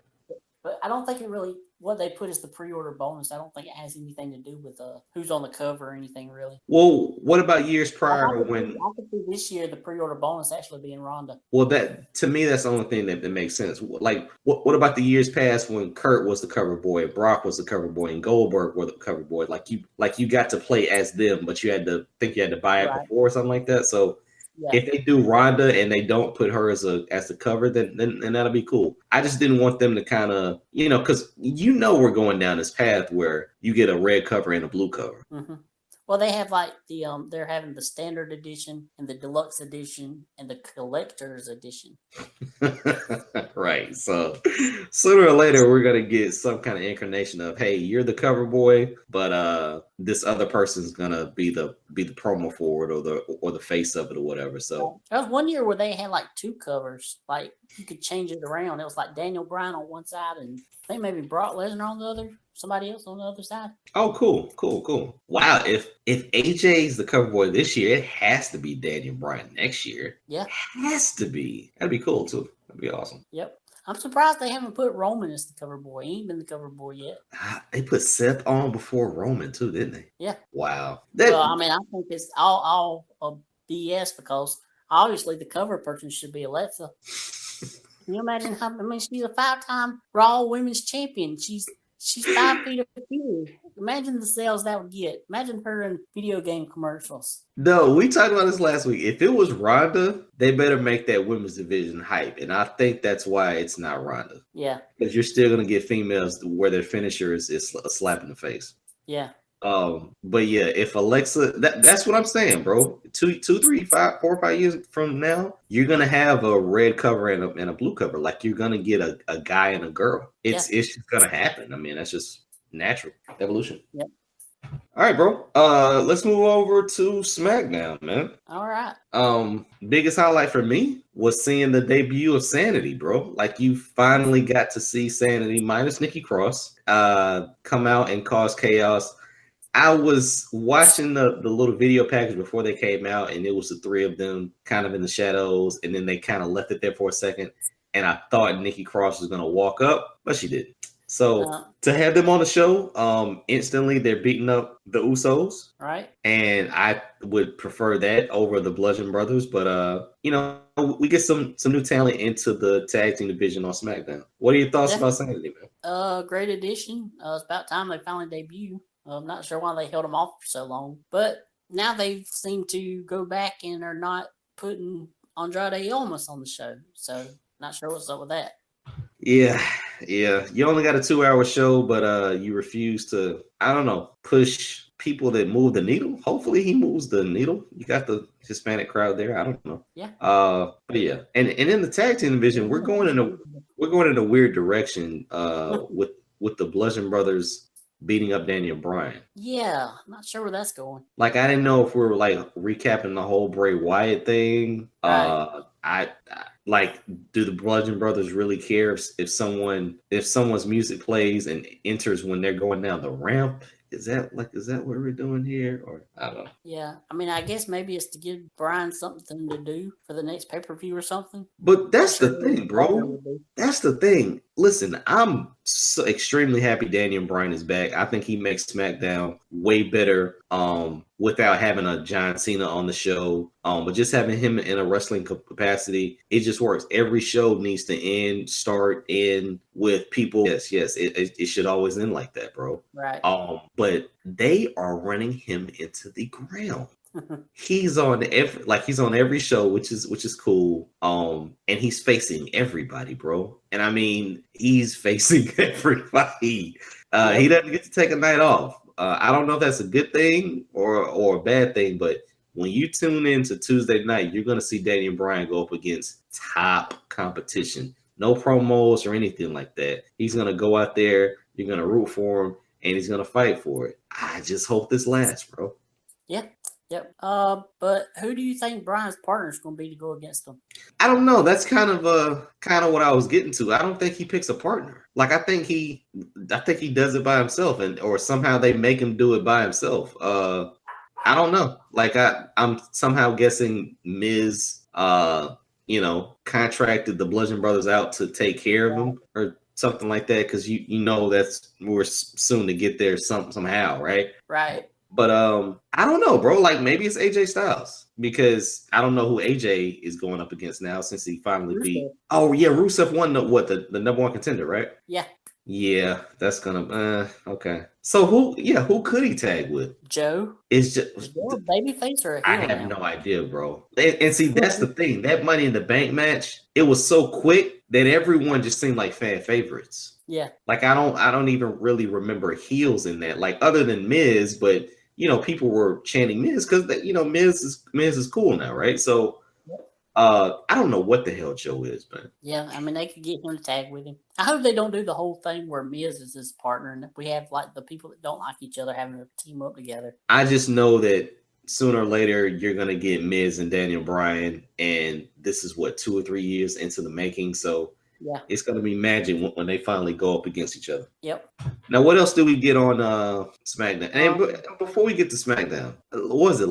But I don't think it really, what they put as the pre-order bonus, I don't think it has anything to do with who's on the cover or anything, really. Well, what about years prior I could see this year the pre-order bonus actually being Ronda. Well, that to me, that's the only thing that makes sense. Like, what about the years past when Kurt was the cover boy, Brock was the cover boy, and Goldberg were the cover boy? Like you got to play as them, but you had to buy it before or something like that. So if they do Ronda and they don't put her as the cover, then that'll be cool. I just didn't want them to kind of, because we're going down this path where you get a red cover and a blue cover. Mm-hmm. Well, they have like the they're having the standard edition and the deluxe edition and the collector's edition. Right. So sooner or later we're gonna get some kind of incarnation of, hey, you're the cover boy, but this other person's gonna be the promo for it or the face of it or whatever. So there was one year where they had like 2 covers, like you could change it around. It was like Daniel Bryan on one side and I think maybe Brock Lesnar on the other. Somebody else on the other side. Oh, cool. Wow, if AJ's the cover boy this year, it has to be Daniel Bryan next year. Yeah. Has to be. That'd be cool too. That'd be awesome. Yep. I'm surprised they haven't put Roman as the cover boy. He ain't been the cover boy yet. They put Seth on before Roman too, didn't they? Yeah. Wow. Well, I mean, I think it's all BS because obviously the cover person should be Alexa. Can you imagine she's a 5-time Raw Women's Champion. She's 5 feet of feet. Imagine the sales that would get. Imagine her in video game commercials. No, we talked about this last week. If it was Ronda, they better make that women's division hype. And I think that's why it's not Ronda. Yeah. Because you're still going to get females where their finisher is a slap in the face. Yeah. But yeah, if Alexa, that's what I'm saying, bro. 2, 3, 5, 4, 5 years from now, you're gonna have a red cover and a blue cover. Like you're gonna get a guy and a girl. It's just gonna happen. I mean, that's just natural evolution. Yep. All right, bro. Let's move over to SmackDown, man. All right. Biggest highlight for me was seeing the debut of Sanity, bro. Like you finally got to see Sanity minus Nikki Cross come out and cause chaos. I was watching the little video package before they came out, and it was the three of them kind of in the shadows, and then they kind of left it there for a second. And I thought Nikki Cross was gonna walk up, but she didn't. So to have them on the show, instantly they're beating up the Usos, right? And I would prefer that over the Bludgeon Brothers, but you know, we get some new talent into the tag team division on SmackDown. What are your thoughts about Sanity, man? Great addition. It's about time they finally debut. I'm not sure why they held them off for so long, but now they seem to go back and are not putting Andrade Almas on the show. So not sure what's up with that. Yeah. You only got a 2-hour show, but you refuse to, I don't know, push people that move the needle. Hopefully he moves the needle. You got the Hispanic crowd there. I don't know. Yeah. But yeah. And in the tag team division, we're going in a weird direction with the Bludgeon Brothers beating up Daniel Bryan. Yeah, not sure where that's going. Like I didn't know if we were like recapping the whole Bray Wyatt thing. Right. I like, do the Bludgeon Brothers really care if someone's music plays and enters when they're going down the ramp? Is that what we're doing here? Or I don't know. Yeah, I mean, I guess maybe it's to give Bryan something to do for the next pay-per-view or something. But that's the thing, bro. That's the thing. Listen, I'm so extremely happy Daniel Bryan is back. I think he makes SmackDown way better without having a John Cena on the show. But just having him in a wrestling capacity, it just works. Every show needs to start with people. Yes, it should always end like that, bro. Right. But they are running him into the ground. He's on every show, which is cool. And he's facing everybody, bro. And I mean, he's facing everybody. He doesn't get to take a night off. I don't know if that's a good thing or a bad thing, but when you tune into Tuesday night, you're gonna see Daniel Bryan go up against top competition. No promos or anything like that. He's gonna go out there. You're gonna root for him, and he's gonna fight for it. I just hope this lasts, bro. Yeah. Yep. But who do you think Bryan's partner is going to be to go against him? I don't know. That's kind of what I was getting to. I don't think he picks a partner. Like I think he does it by himself, or somehow they make him do it by himself. I don't know. Like I'm somehow guessing Miz, contracted the Bludgeon Brothers out to take care of him or something like that. Because you know we're soon to get there somehow, right? Right. But I don't know, bro. Like maybe it's AJ Styles because I don't know who AJ is going up against now since he finally beat. Oh yeah, Rusev won the number one contender, right? Yeah. Yeah, that's gonna okay. So who could he tag with? Joe. Is just a babyface or a heel? I have no idea, bro. And see, that's the thing. That Money in the Bank match, it was so quick that everyone just seemed like fan favorites. Yeah. Like I don't even really remember heels in that. Like other than Miz, but people were chanting Miz because Miz is cool now, right? So I don't know what the hell Joe is, man. Yeah, I mean they could get him to tag with him. I hope they don't do the whole thing where Miz is his partner and we have like the people that don't like each other having to team up together. I just know that sooner or later you're gonna get Miz and Daniel Bryan, and this is 2 or 3 years into the making, so yeah, it's gonna be magic when they finally go up against each other. Yep. Now, what else do we get on SmackDown? And before we get to SmackDown, what was it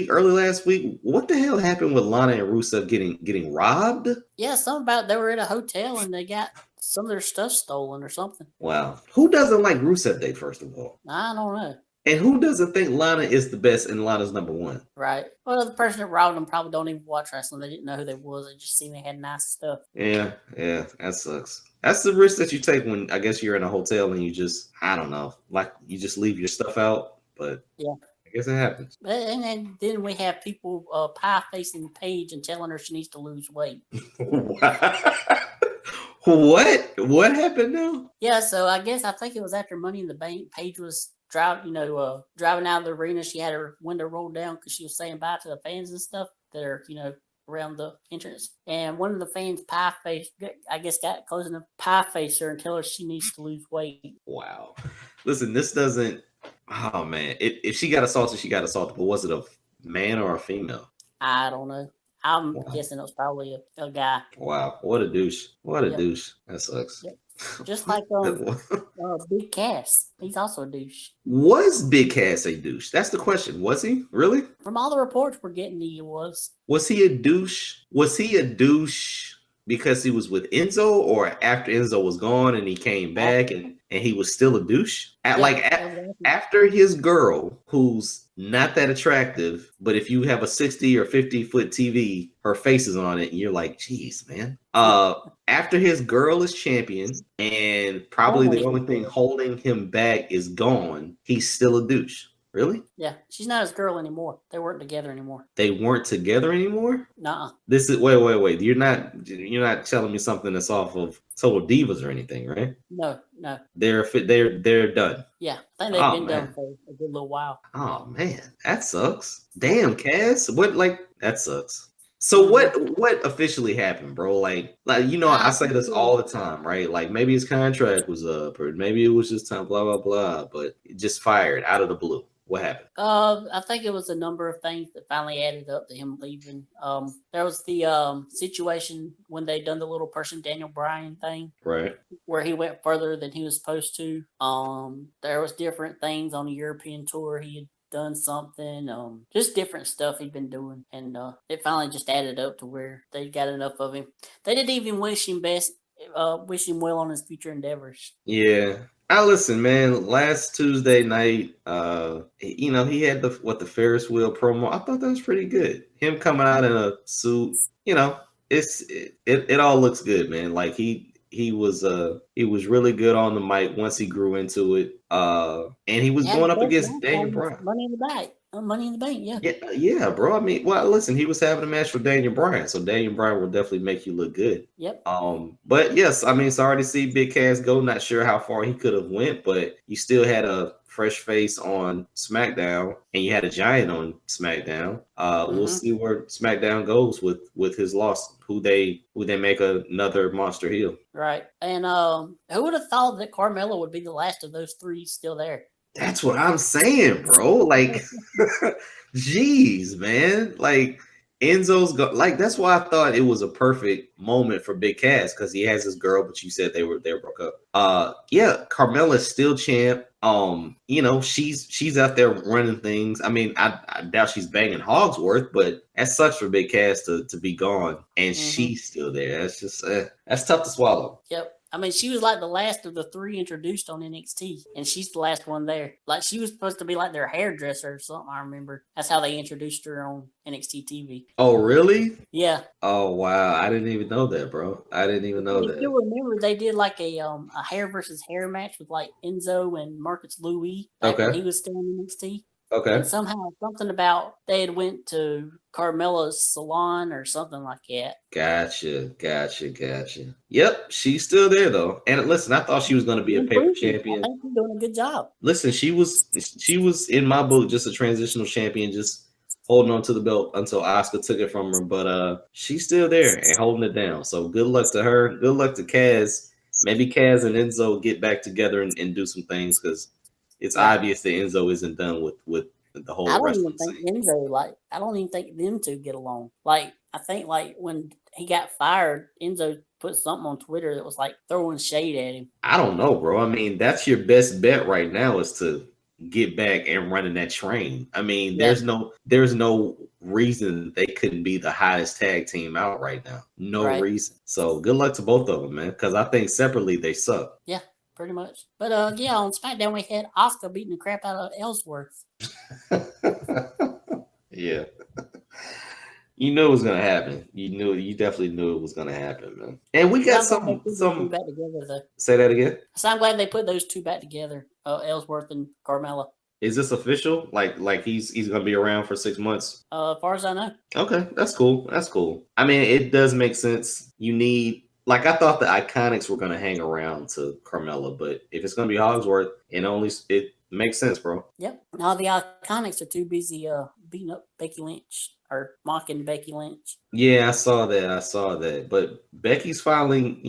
early last week? What the hell happened with Lana and Rusev getting robbed? Yeah, something about they were at a hotel and they got some of their stuff stolen or something. Wow. Who doesn't like Rusev Day, first of all? I don't know. And who doesn't think Lana is the best and Lana's number one? Right. Well, the person that robbed them probably don't even watch wrestling. They didn't know who they was. They just seen they had nice stuff. Yeah, that sucks. That's the risk that you take when I guess you're in a hotel and you just, I don't know, like you just leave your stuff out. But yeah, I guess it happens. And then we have people pie-facing Paige and telling her she needs to lose weight. What happened now? Yeah, so I think it was after Money in the Bank. Paige was driving out of the arena. She had her window rolled down because she was saying bye to the fans and stuff that are, around the entrance. And one of the fans got close enough to pie face her and tell her she needs to lose weight. Wow. Listen, this doesn't Oh man, if she got assaulted, she got assaulted. But was it a man or a female? I don't know. I'm Wow. guessing it was probably a guy. Wow, what a douche! What a Yep. douche! That sucks. Yep. Just like Big Cass. He's also a douche. Was Big Cass a douche? That's the question. Was he really? From all the reports we're getting, he was. Was he a douche? Was he a douche because he was with Enzo, or after Enzo was gone and he came back and he was still a douche? After his girl, who's not that attractive, but if you have a 60 or 50-foot TV, her face is on it, and you're like, geez, man. After his girl is champion, and probably the only thing holding him back is gone, he's still a douche. Really? Yeah, she's not his girl anymore. They weren't together anymore. They weren't together anymore? Nuh-uh. This is wait. You're not telling me something that's off of Total Divas or anything, right? No. They're done. Yeah, I think they've been done for a good little while. Oh man, that sucks. Damn, Cass. That sucks. So what officially happened, bro? Like I say this all the time, right? Like maybe his contract was up, or maybe it was just time, blah blah blah, but it just fired out of the blue. What happened? I think it was a number of things that finally added up to him leaving. There was the situation when they done the little person Daniel Bryan thing, right, where he went further than he was supposed to. There was different things on the European tour. He had done something, just different stuff he'd been doing, and it finally just added up to where they got enough of him. They didn't even wish him wish him well on his future endeavors. Yeah. Listen, man, last Tuesday night, he had the Ferris wheel promo. I thought that was pretty good. Him coming out in a suit, it all looks good, man. Like he was really good on the mic once he grew into it. And he was going up against Daniel Bryan. Money in the Bank. Money in the Bank, yeah. Yeah, bro. I mean, well, listen, he was having a match with Daniel Bryan, so Daniel Bryan will definitely make you look good. Yep. But yes, I mean, sorry to see Big Cass go. Not sure how far he could have went, but you still had a fresh face on SmackDown, and you had a giant on SmackDown. We'll see where SmackDown goes with his loss. Who they make another monster heel. Right. And who would have thought that Carmella would be the last of those three still there? That's what I'm saying, bro. Like, geez, man. Like, Enzo's that's why I thought it was a perfect moment for Big Cass, because he has his girl, but you said they were broke up. Yeah, Carmella's still champ. She's out there running things. I mean, I doubt she's banging Hogsworth, but that sucks for Big Cass to be gone, and she's still there. That's just that's tough to swallow. Yep. I mean, she was like the last of the three introduced on NXT, and she's the last one there. Like, she was supposed to be like their hairdresser or something, I remember. That's how they introduced her on NXT TV. Oh, really? Yeah. Oh, wow. I didn't even know that, bro. I didn't even know that. If you remember, they did like a hair versus hair match with like Enzo and Marcus Louis. Okay. When he was still in NXT. Okay. And somehow something about they had went to Carmella's salon or something like that. Gotcha. Yep, she's still there though. And listen, I thought she was going to be a paper champion. I think she's doing a good job. Listen, she was in my book just a transitional champion, just holding on to the belt until Asuka took it from her. But she's still there and holding it down. So good luck to her. Good luck to Kaz. Maybe Kaz and Enzo get back together and do some things, because it's obvious that Enzo isn't done with the whole wrestling scene. I don't even think them two get along. Like, I think like when he got fired, Enzo put something on Twitter that was like throwing shade at him. I don't know, bro. I mean, that's your best bet right now, is to get back and running that train. I mean, there's no reason they couldn't be the hottest tag team out right now. No reason. So good luck to both of them, man, because I think separately they suck. Yeah. Pretty much. But on SmackDown we had Asuka beating the crap out of Ellsworth. Yeah. You knew it was gonna happen. You definitely knew it was gonna happen, man. And we got some back together though. Say that again. So I'm glad they put those two back together, Ellsworth and Carmella. Is this official? Like he's gonna be around for 6 months? As far as I know. Okay, that's cool. I mean, it does make sense. You need, like, I thought the Iconics were going to hang around to Carmella, but if it's going to be Hogsworth, it makes sense, bro. Yep. Now the Iconics are too busy beating up Becky Lynch or mocking Becky Lynch. Yeah, I saw that. But Becky's finally,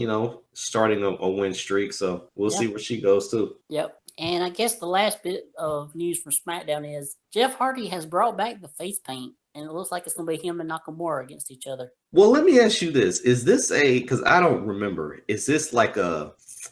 starting a win streak, so we'll see where she goes too. Yep. And I guess the last bit of news from SmackDown is Jeff Hardy has brought back the face paint, and it looks like it's going to be him and Nakamura against each other. Well, let me ask you this. Is this because I don't remember, is this like a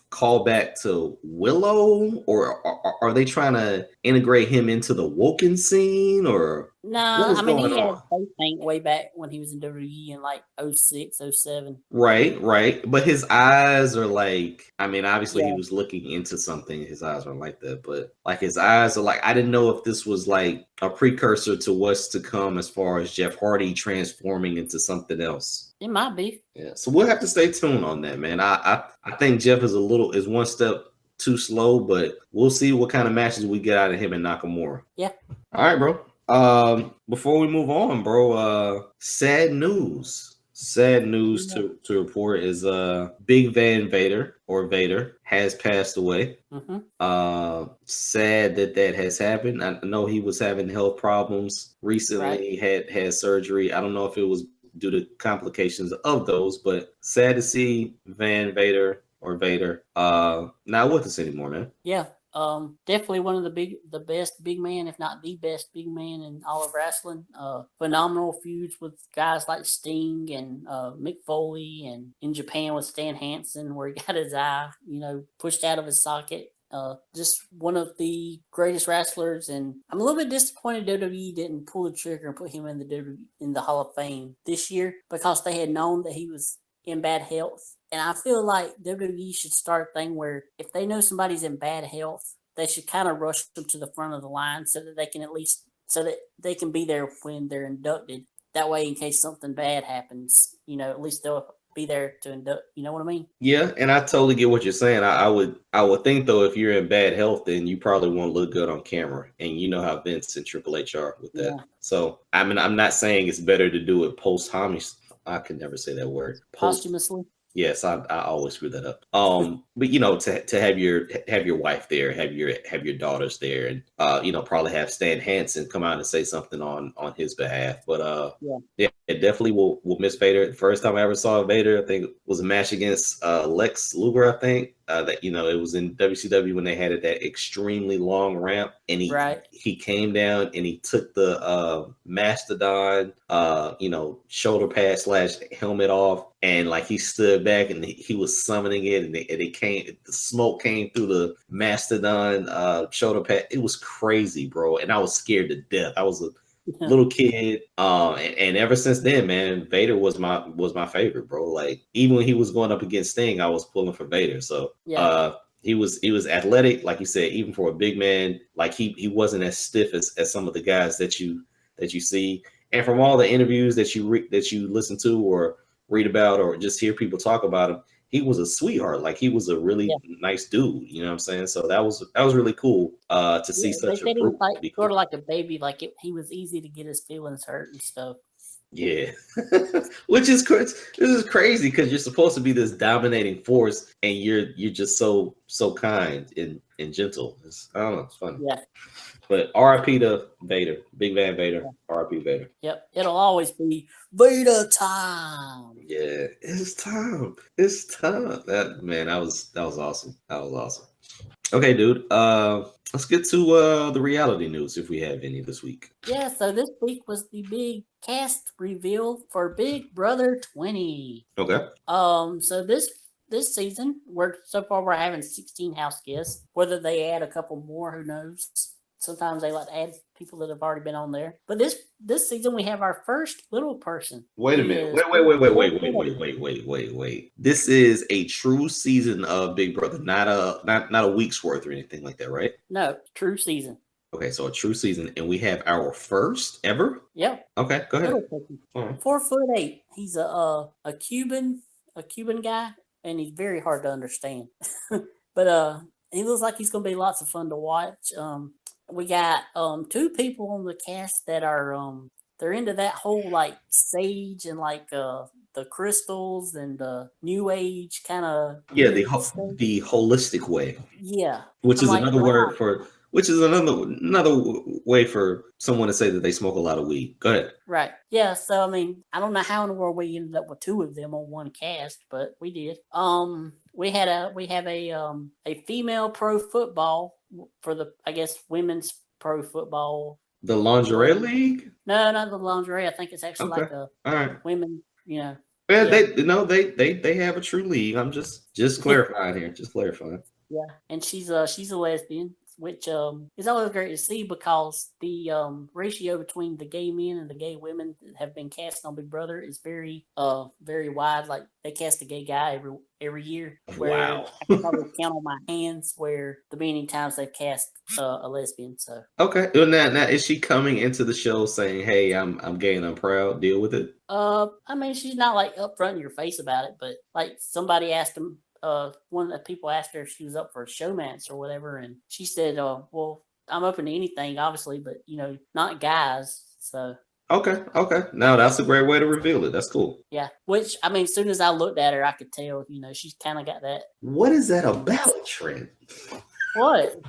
callback to Willow, or are they trying to integrate him into the Woken scene, or No, what is I mean, going he had on? face paint way back when he was in WWE in like 06, 07. Right. But his eyes are like, I mean, obviously he Yeah. was looking into something. His eyes aren't like that, but like his eyes are like, I didn't know if this was like a precursor to what's to come as far as Jeff Hardy transforming into something else. It might be. Yeah. So we'll have to stay tuned on that, man. I think Jeff is one step too slow, but we'll see what kind of matches we get out of him and Nakamura. Yeah. All right, bro. Before we move on, bro, sad news to report is Big Van Vader, or Vader, has passed away. Sad that has happened. I know he was having health problems recently. Right. Had surgery. I don't know if it was due to complications of those, but sad to see Van Vader, or Vader, not with us anymore, man. Yeah. Definitely one of the best big man, if not the best big man in all of wrestling. Phenomenal feuds with guys like Sting and Mick Foley, and in Japan with Stan Hansen, where he got his eye, pushed out of his socket. Just one of the greatest wrestlers, and I'm a little bit disappointed WWE didn't pull the trigger and put him in the Hall of Fame this year, because they had known that he was in bad health. And I feel like WWE should start a thing where if they know somebody's in bad health, they should kind of rush them to the front of the line so that they can be there when they're inducted. That way, in case something bad happens, at least they'll be there to induct. You know what I mean? Yeah, and I totally get what you're saying. I would think though, if you're in bad health, then you probably won't look good on camera, and you know how Vince and Triple H are with that. Yeah. So I mean, I'm not saying it's better to do it post-homage. I could never say that word. Posthumously. Yes, I always screw that up. But to have your wife there, have your daughters there, and probably have Stan Hansen come out and say something on his behalf. But yeah, definitely we'll miss Vader. The first time I ever saw Vader, I think, was a match against Lex Luger. I think that it was in WCW when they had that extremely long ramp, and he came down and he took the Mastodon shoulder pad / helmet off, and like he stood back and he was summoning it, and the smoke came through the Mastodon shoulder pad. It was crazy, bro, and I was scared to death. I was a little kid, and ever since then, man, Vader was my favorite, bro. Like, even when he was going up against Sting, I was pulling for Vader. So he was athletic, like you said, even for a big man. Like, he wasn't as stiff as some of the guys that you see. And from all the interviews that you listen to or read about or just hear people talk about him, he was a sweetheart. Like, he was a really nice dude. You know what I'm saying? So that was really cool to see such a group. Sort of like a baby. Like, he was easy to get his feelings hurt and stuff. Yeah, which is this is crazy, because you're supposed to be this dominating force, and you're just so kind and gentle. I don't know. It's funny. Yeah. But R.I.P. to Vader, Big Van Vader. R.I.P. Vader. Yep, it'll always be Vader time. Yeah, it's time. It's time. That was awesome. That was awesome. Okay, dude. Let's get to the reality news, if we have any this week. Yeah, so this week was the big cast reveal for Big Brother 20. Okay. So this season, we're having 16 house guests. Whether they add a couple more, who knows? Sometimes they like to add people that have already been on there. But this season, we have our first little person. Wait a minute. Wait. This is a true season of Big Brother, not a week's worth or anything like that, right? No, true season. Okay, so a true season, and we have our first ever? Yep. Okay, go ahead. Right. 4'8". He's a Cuban guy, and he's very hard to understand. But he looks like he's gonna be lots of fun to watch. We got two people on the cast that are they're into that whole like sage and like the crystals and the new age kind of the holistic way. Yeah, which is another word for another way for someone to say that they smoke a lot of weed. Go ahead. Right. Yeah. So I mean, I don't know how in the world we ended up with two of them on one cast, but we did. We have a female pro football for the, I guess, women's pro football. The lingerie league? No, not the lingerie. I think it's actually Okay. like a All right. women, Yeah, Yeah. they have a true league. I'm just clarifying here. Just clarifying. Yeah, and she's a lesbian, which is always great to see because the ratio between the gay men and the gay women that have been cast on Big Brother is very wide. Like they cast a gay guy every year. Where Wow. I can probably count on my hands where the many times they've cast a lesbian. So Okay. Well, now is she coming into the show saying, "Hey, I'm gay and I'm proud. Deal with it"? I mean, she's not like upfront in your face about it, but like somebody asked him. One of the people asked her if she was up for a showmance or whatever, and she said, well, I'm open to anything, obviously, but not guys. So Okay. Now that's a great way to reveal it. That's cool. yeah, which I mean, as soon as I looked at her, I could tell, she's kind of got that. What is that about, Trent? What?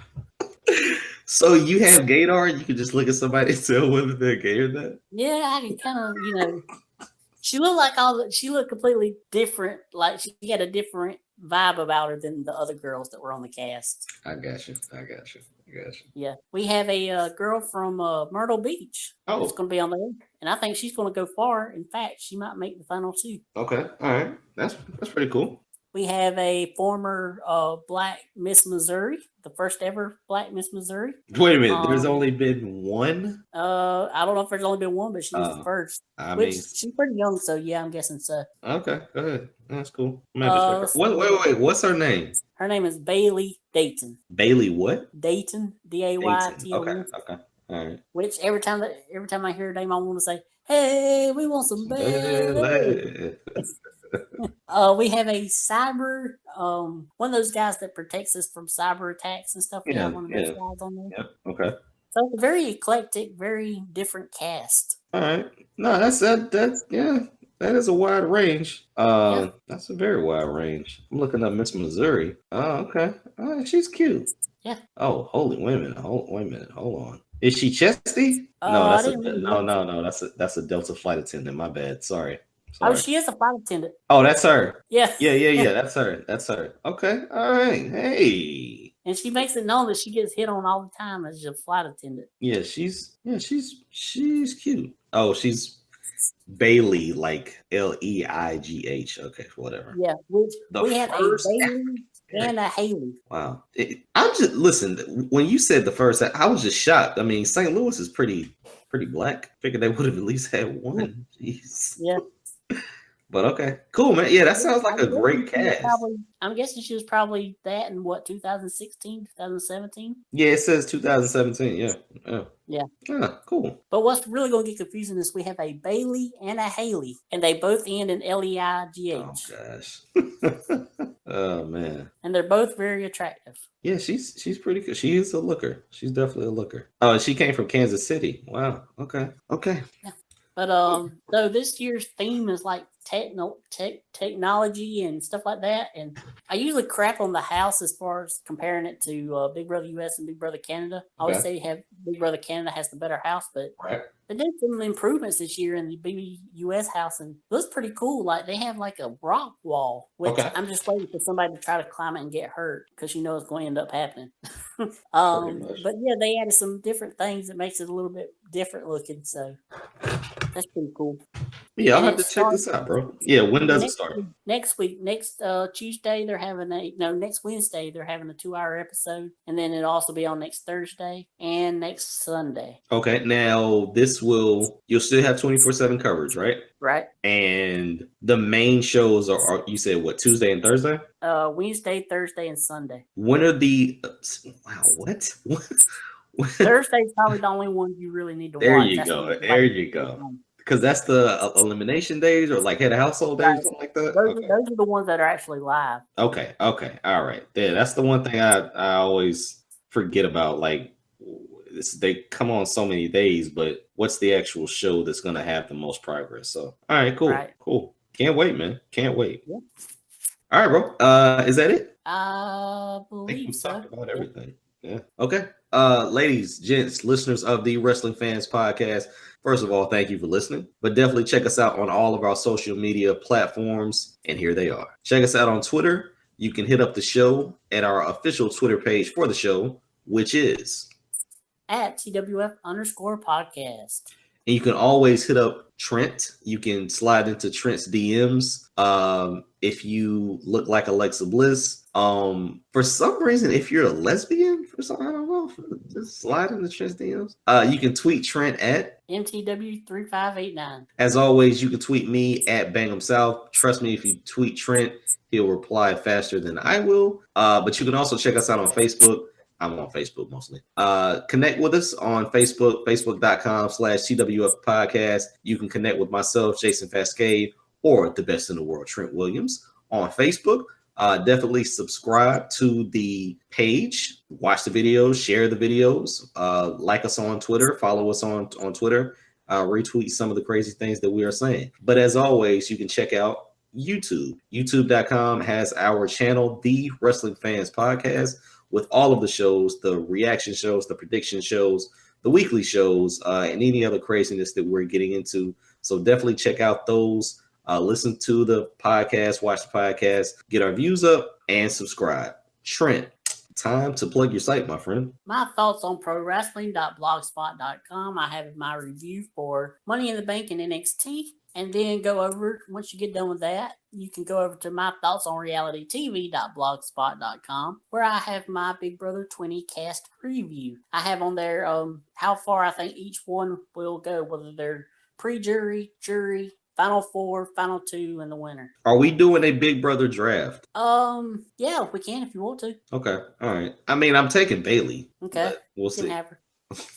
So you have gaydar, you can just look at somebody and tell whether they're gay or not? Yeah, I can kind of, she looked she looked completely different. Like she had a different vibe about her than the other girls that were on the cast. I got you. Yeah, we have a girl from Myrtle Beach. Oh, it's going to be on there, and I think she's going to go far. In fact, she might make the final two. Okay, all right, that's pretty cool. We have a former Black Miss Missouri, the first ever Black Miss Missouri. Wait a minute, there's only been one? I don't know if there's only been one, but she was the first. She's pretty young, so yeah, I'm guessing so. Okay, go ahead. That's cool. Wait, what's her name? Her name is Bailey Dayton. Bailey what? Dayton, Dayton. Okay, all right. Which every time I hear her name, I want to say, "Hey, we want some Bailey." We have a cyber, one of those guys that protects us from cyber attacks and stuff. Yeah, one of those guys on there. Yep. Okay. So it's a very eclectic, very different cast. All right. No, that is a wide range. That's a very wide range. I'm looking up Miss Missouri. Oh, okay. All right, she's cute. Yeah. Oh, holy women. Wait a minute. Hold on. Is she chesty? No, that's a Delta flight attendant. My bad. Sorry. Oh, she is a flight attendant. Oh, that's her. Yeah. Yeah. That's her. Okay. All right. Hey. And she makes it known that she gets hit on all the time as a flight attendant. Yeah, she's cute. Oh, she's Bailey, like Leigh. Okay, whatever. Yeah, we have a Bailey and a Haley. Wow. Listen, when you said the first, I was just shocked. I mean, St. Louis is pretty black. Figured they would have at least had one. Jeez. Yeah. But okay, cool, man. Yeah, that sounds like a great cast. I'm guessing she was probably that in 2016, 2017. Yeah, it says 2017. Yeah. Ah, cool. But what's really going to get confusing is we have a Bailey and a Haley, and they both end in Leigh. Oh gosh. Oh man. And they're both very attractive. Yeah, she's pretty good. She is a looker. She's definitely a looker. Oh, she came from Kansas City. Wow. Okay. Yeah. But so this year's theme is like technology and stuff like that. And I usually crap on the house as far as comparing it to Big Brother US and Big Brother Canada. I always say Big Brother Canada has the better house, but they did some improvements this year in the BBUS house, and it was pretty cool. Like they have like a rock wall, which I'm just waiting for somebody to try to climb it and get hurt because it's going to end up happening. But yeah, they added some different things that makes it a little bit different looking. So that's pretty cool. Yeah, I'll have to check this out, bro. Yeah, when does it start? Next week. Next Tuesday, they're having next Wednesday, they're having a 2-hour episode. And then it'll also be on next Thursday and next Sunday. Okay, now you'll still have 24/7 coverage, right? Right. And the main shows are you said what, Tuesday and Thursday? Wednesday, Thursday, and Sunday. When are the what? Thursday's probably the only one you really need to watch. There you go. Because that's the elimination days or like head of household days, something like that. Those are the ones that are actually live. Okay. All right. Yeah, that's the one thing I always forget about. Like they come on so many days, but what's the actual show that's going to have the most progress? So, all right, cool. Can't wait, man. Can't wait. Yeah. All right, bro. Is that it? I believe think we so. talked about everything. Yeah. Okay. Ladies, gents, listeners of the Wrestling Fans Podcast, first of all, thank you for listening. But definitely check us out on all of our social media platforms. And here they are. Check us out on Twitter. You can hit up the show at our official Twitter page for the show, which is at TWF_podcast. And you can always hit up Trent. You can slide into Trent's DMs. If you look like Alexa Bliss. For some reason, if you're a lesbian, for some, I don't know, just slide into Trent's DMs. You can tweet Trent at MTW3589. As always, you can tweet me at Bangham South. Trust me, if you tweet Trent, he'll reply faster than I will. But you can also check us out on Facebook. I'm on Facebook mostly. Connect with us on Facebook, facebook.com/TWF podcast. You can connect with myself, Jason Fascade, or the best in the world, Trent Williams, on Facebook. Definitely subscribe to the page, watch the videos, share the videos, like us on Twitter, follow us on Twitter, retweet some of the crazy things that we are saying. But as always, you can check out YouTube. YouTube.com has our channel, The Wrestling Fans Podcast, with all of the shows, the reaction shows, the prediction shows, the weekly shows, and any other craziness that we're getting into. So definitely check out those. Listen to the podcast, watch the podcast, get our views up, and subscribe. Trent, time to plug your site, my friend. My thoughts on prowrestling.blogspot.com. I have my review for Money in the Bank and NXT. And then go over, once you get done with that, you can go over to my thoughts on realitytv.blogspot.com, where I have my Big Brother 20 cast preview. I have on there how far I think each one will go, whether they're pre-jury, jury, final four, final two, and the winner. Are we doing a Big Brother draft? Yeah, we can if you want to. Okay, all right. I mean, I'm taking Bailey. Okay, we'll see. have her.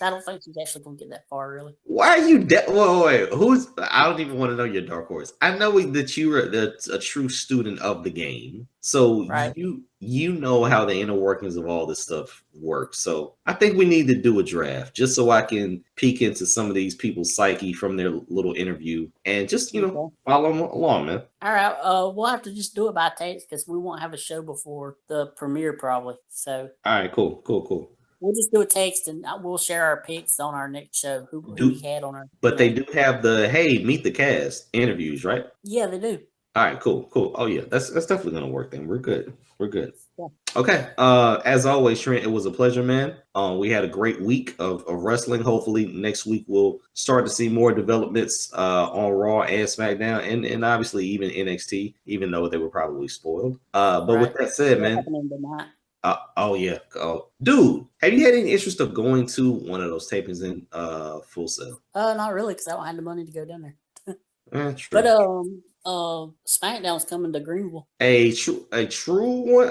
I don't think she's actually going to get that far, really. Why are you? Wait. Who's? I don't even want to know your dark horse. I know that you are a true student of the game, so right. you know how the inner workings of all this stuff works. So I think we need to do a draft just so I can peek into some of these people's psyche from their little interview and just follow them along, man. All right. We'll have to just do it by text because we won't have a show before the premiere probably. So. All right. Cool. We'll just do a text and we'll share our picks on our next show. Who we had on our. But they do have the meet the cast interviews, right? Yeah, they do. All right, cool. Oh yeah, that's definitely gonna work. Then we're good. Yeah. Okay. As always, Trent, it was a pleasure, man. We had a great week of wrestling. Hopefully, next week we'll start to see more developments on Raw and SmackDown, and obviously even NXT, even though they were probably spoiled. But with that said, man. Oh yeah. Oh, dude, have you had any interest of going to one of those tapings in Full Sail? Not really, because I don't have the money to go down there. True. But SmackDown's coming to Greenville. A true one.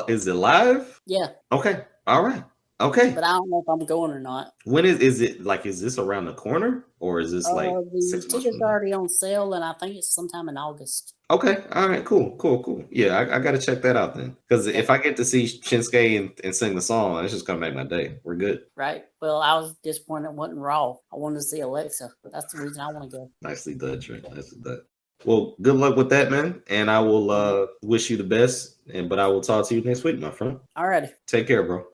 Is it live? Yeah. Okay. All right. Okay. But I don't know if I'm going or not. When is it? Like, is this around the corner or is this like the tickets are already on sale, and I think it's sometime in August. Okay. All right. Cool. Yeah, I got to check that out then. Because if I get to see Shinsuke and sing the song, it's just going to make my day. We're good. Right. Well, I was disappointed it wasn't Raw. I wanted to see Alexa. That's the reason I want to go. Nicely done, Trent. Nicely done. Well, good luck with that, man. And I will wish you the best. But I will talk to you next week, my friend. All righty. Take care, bro.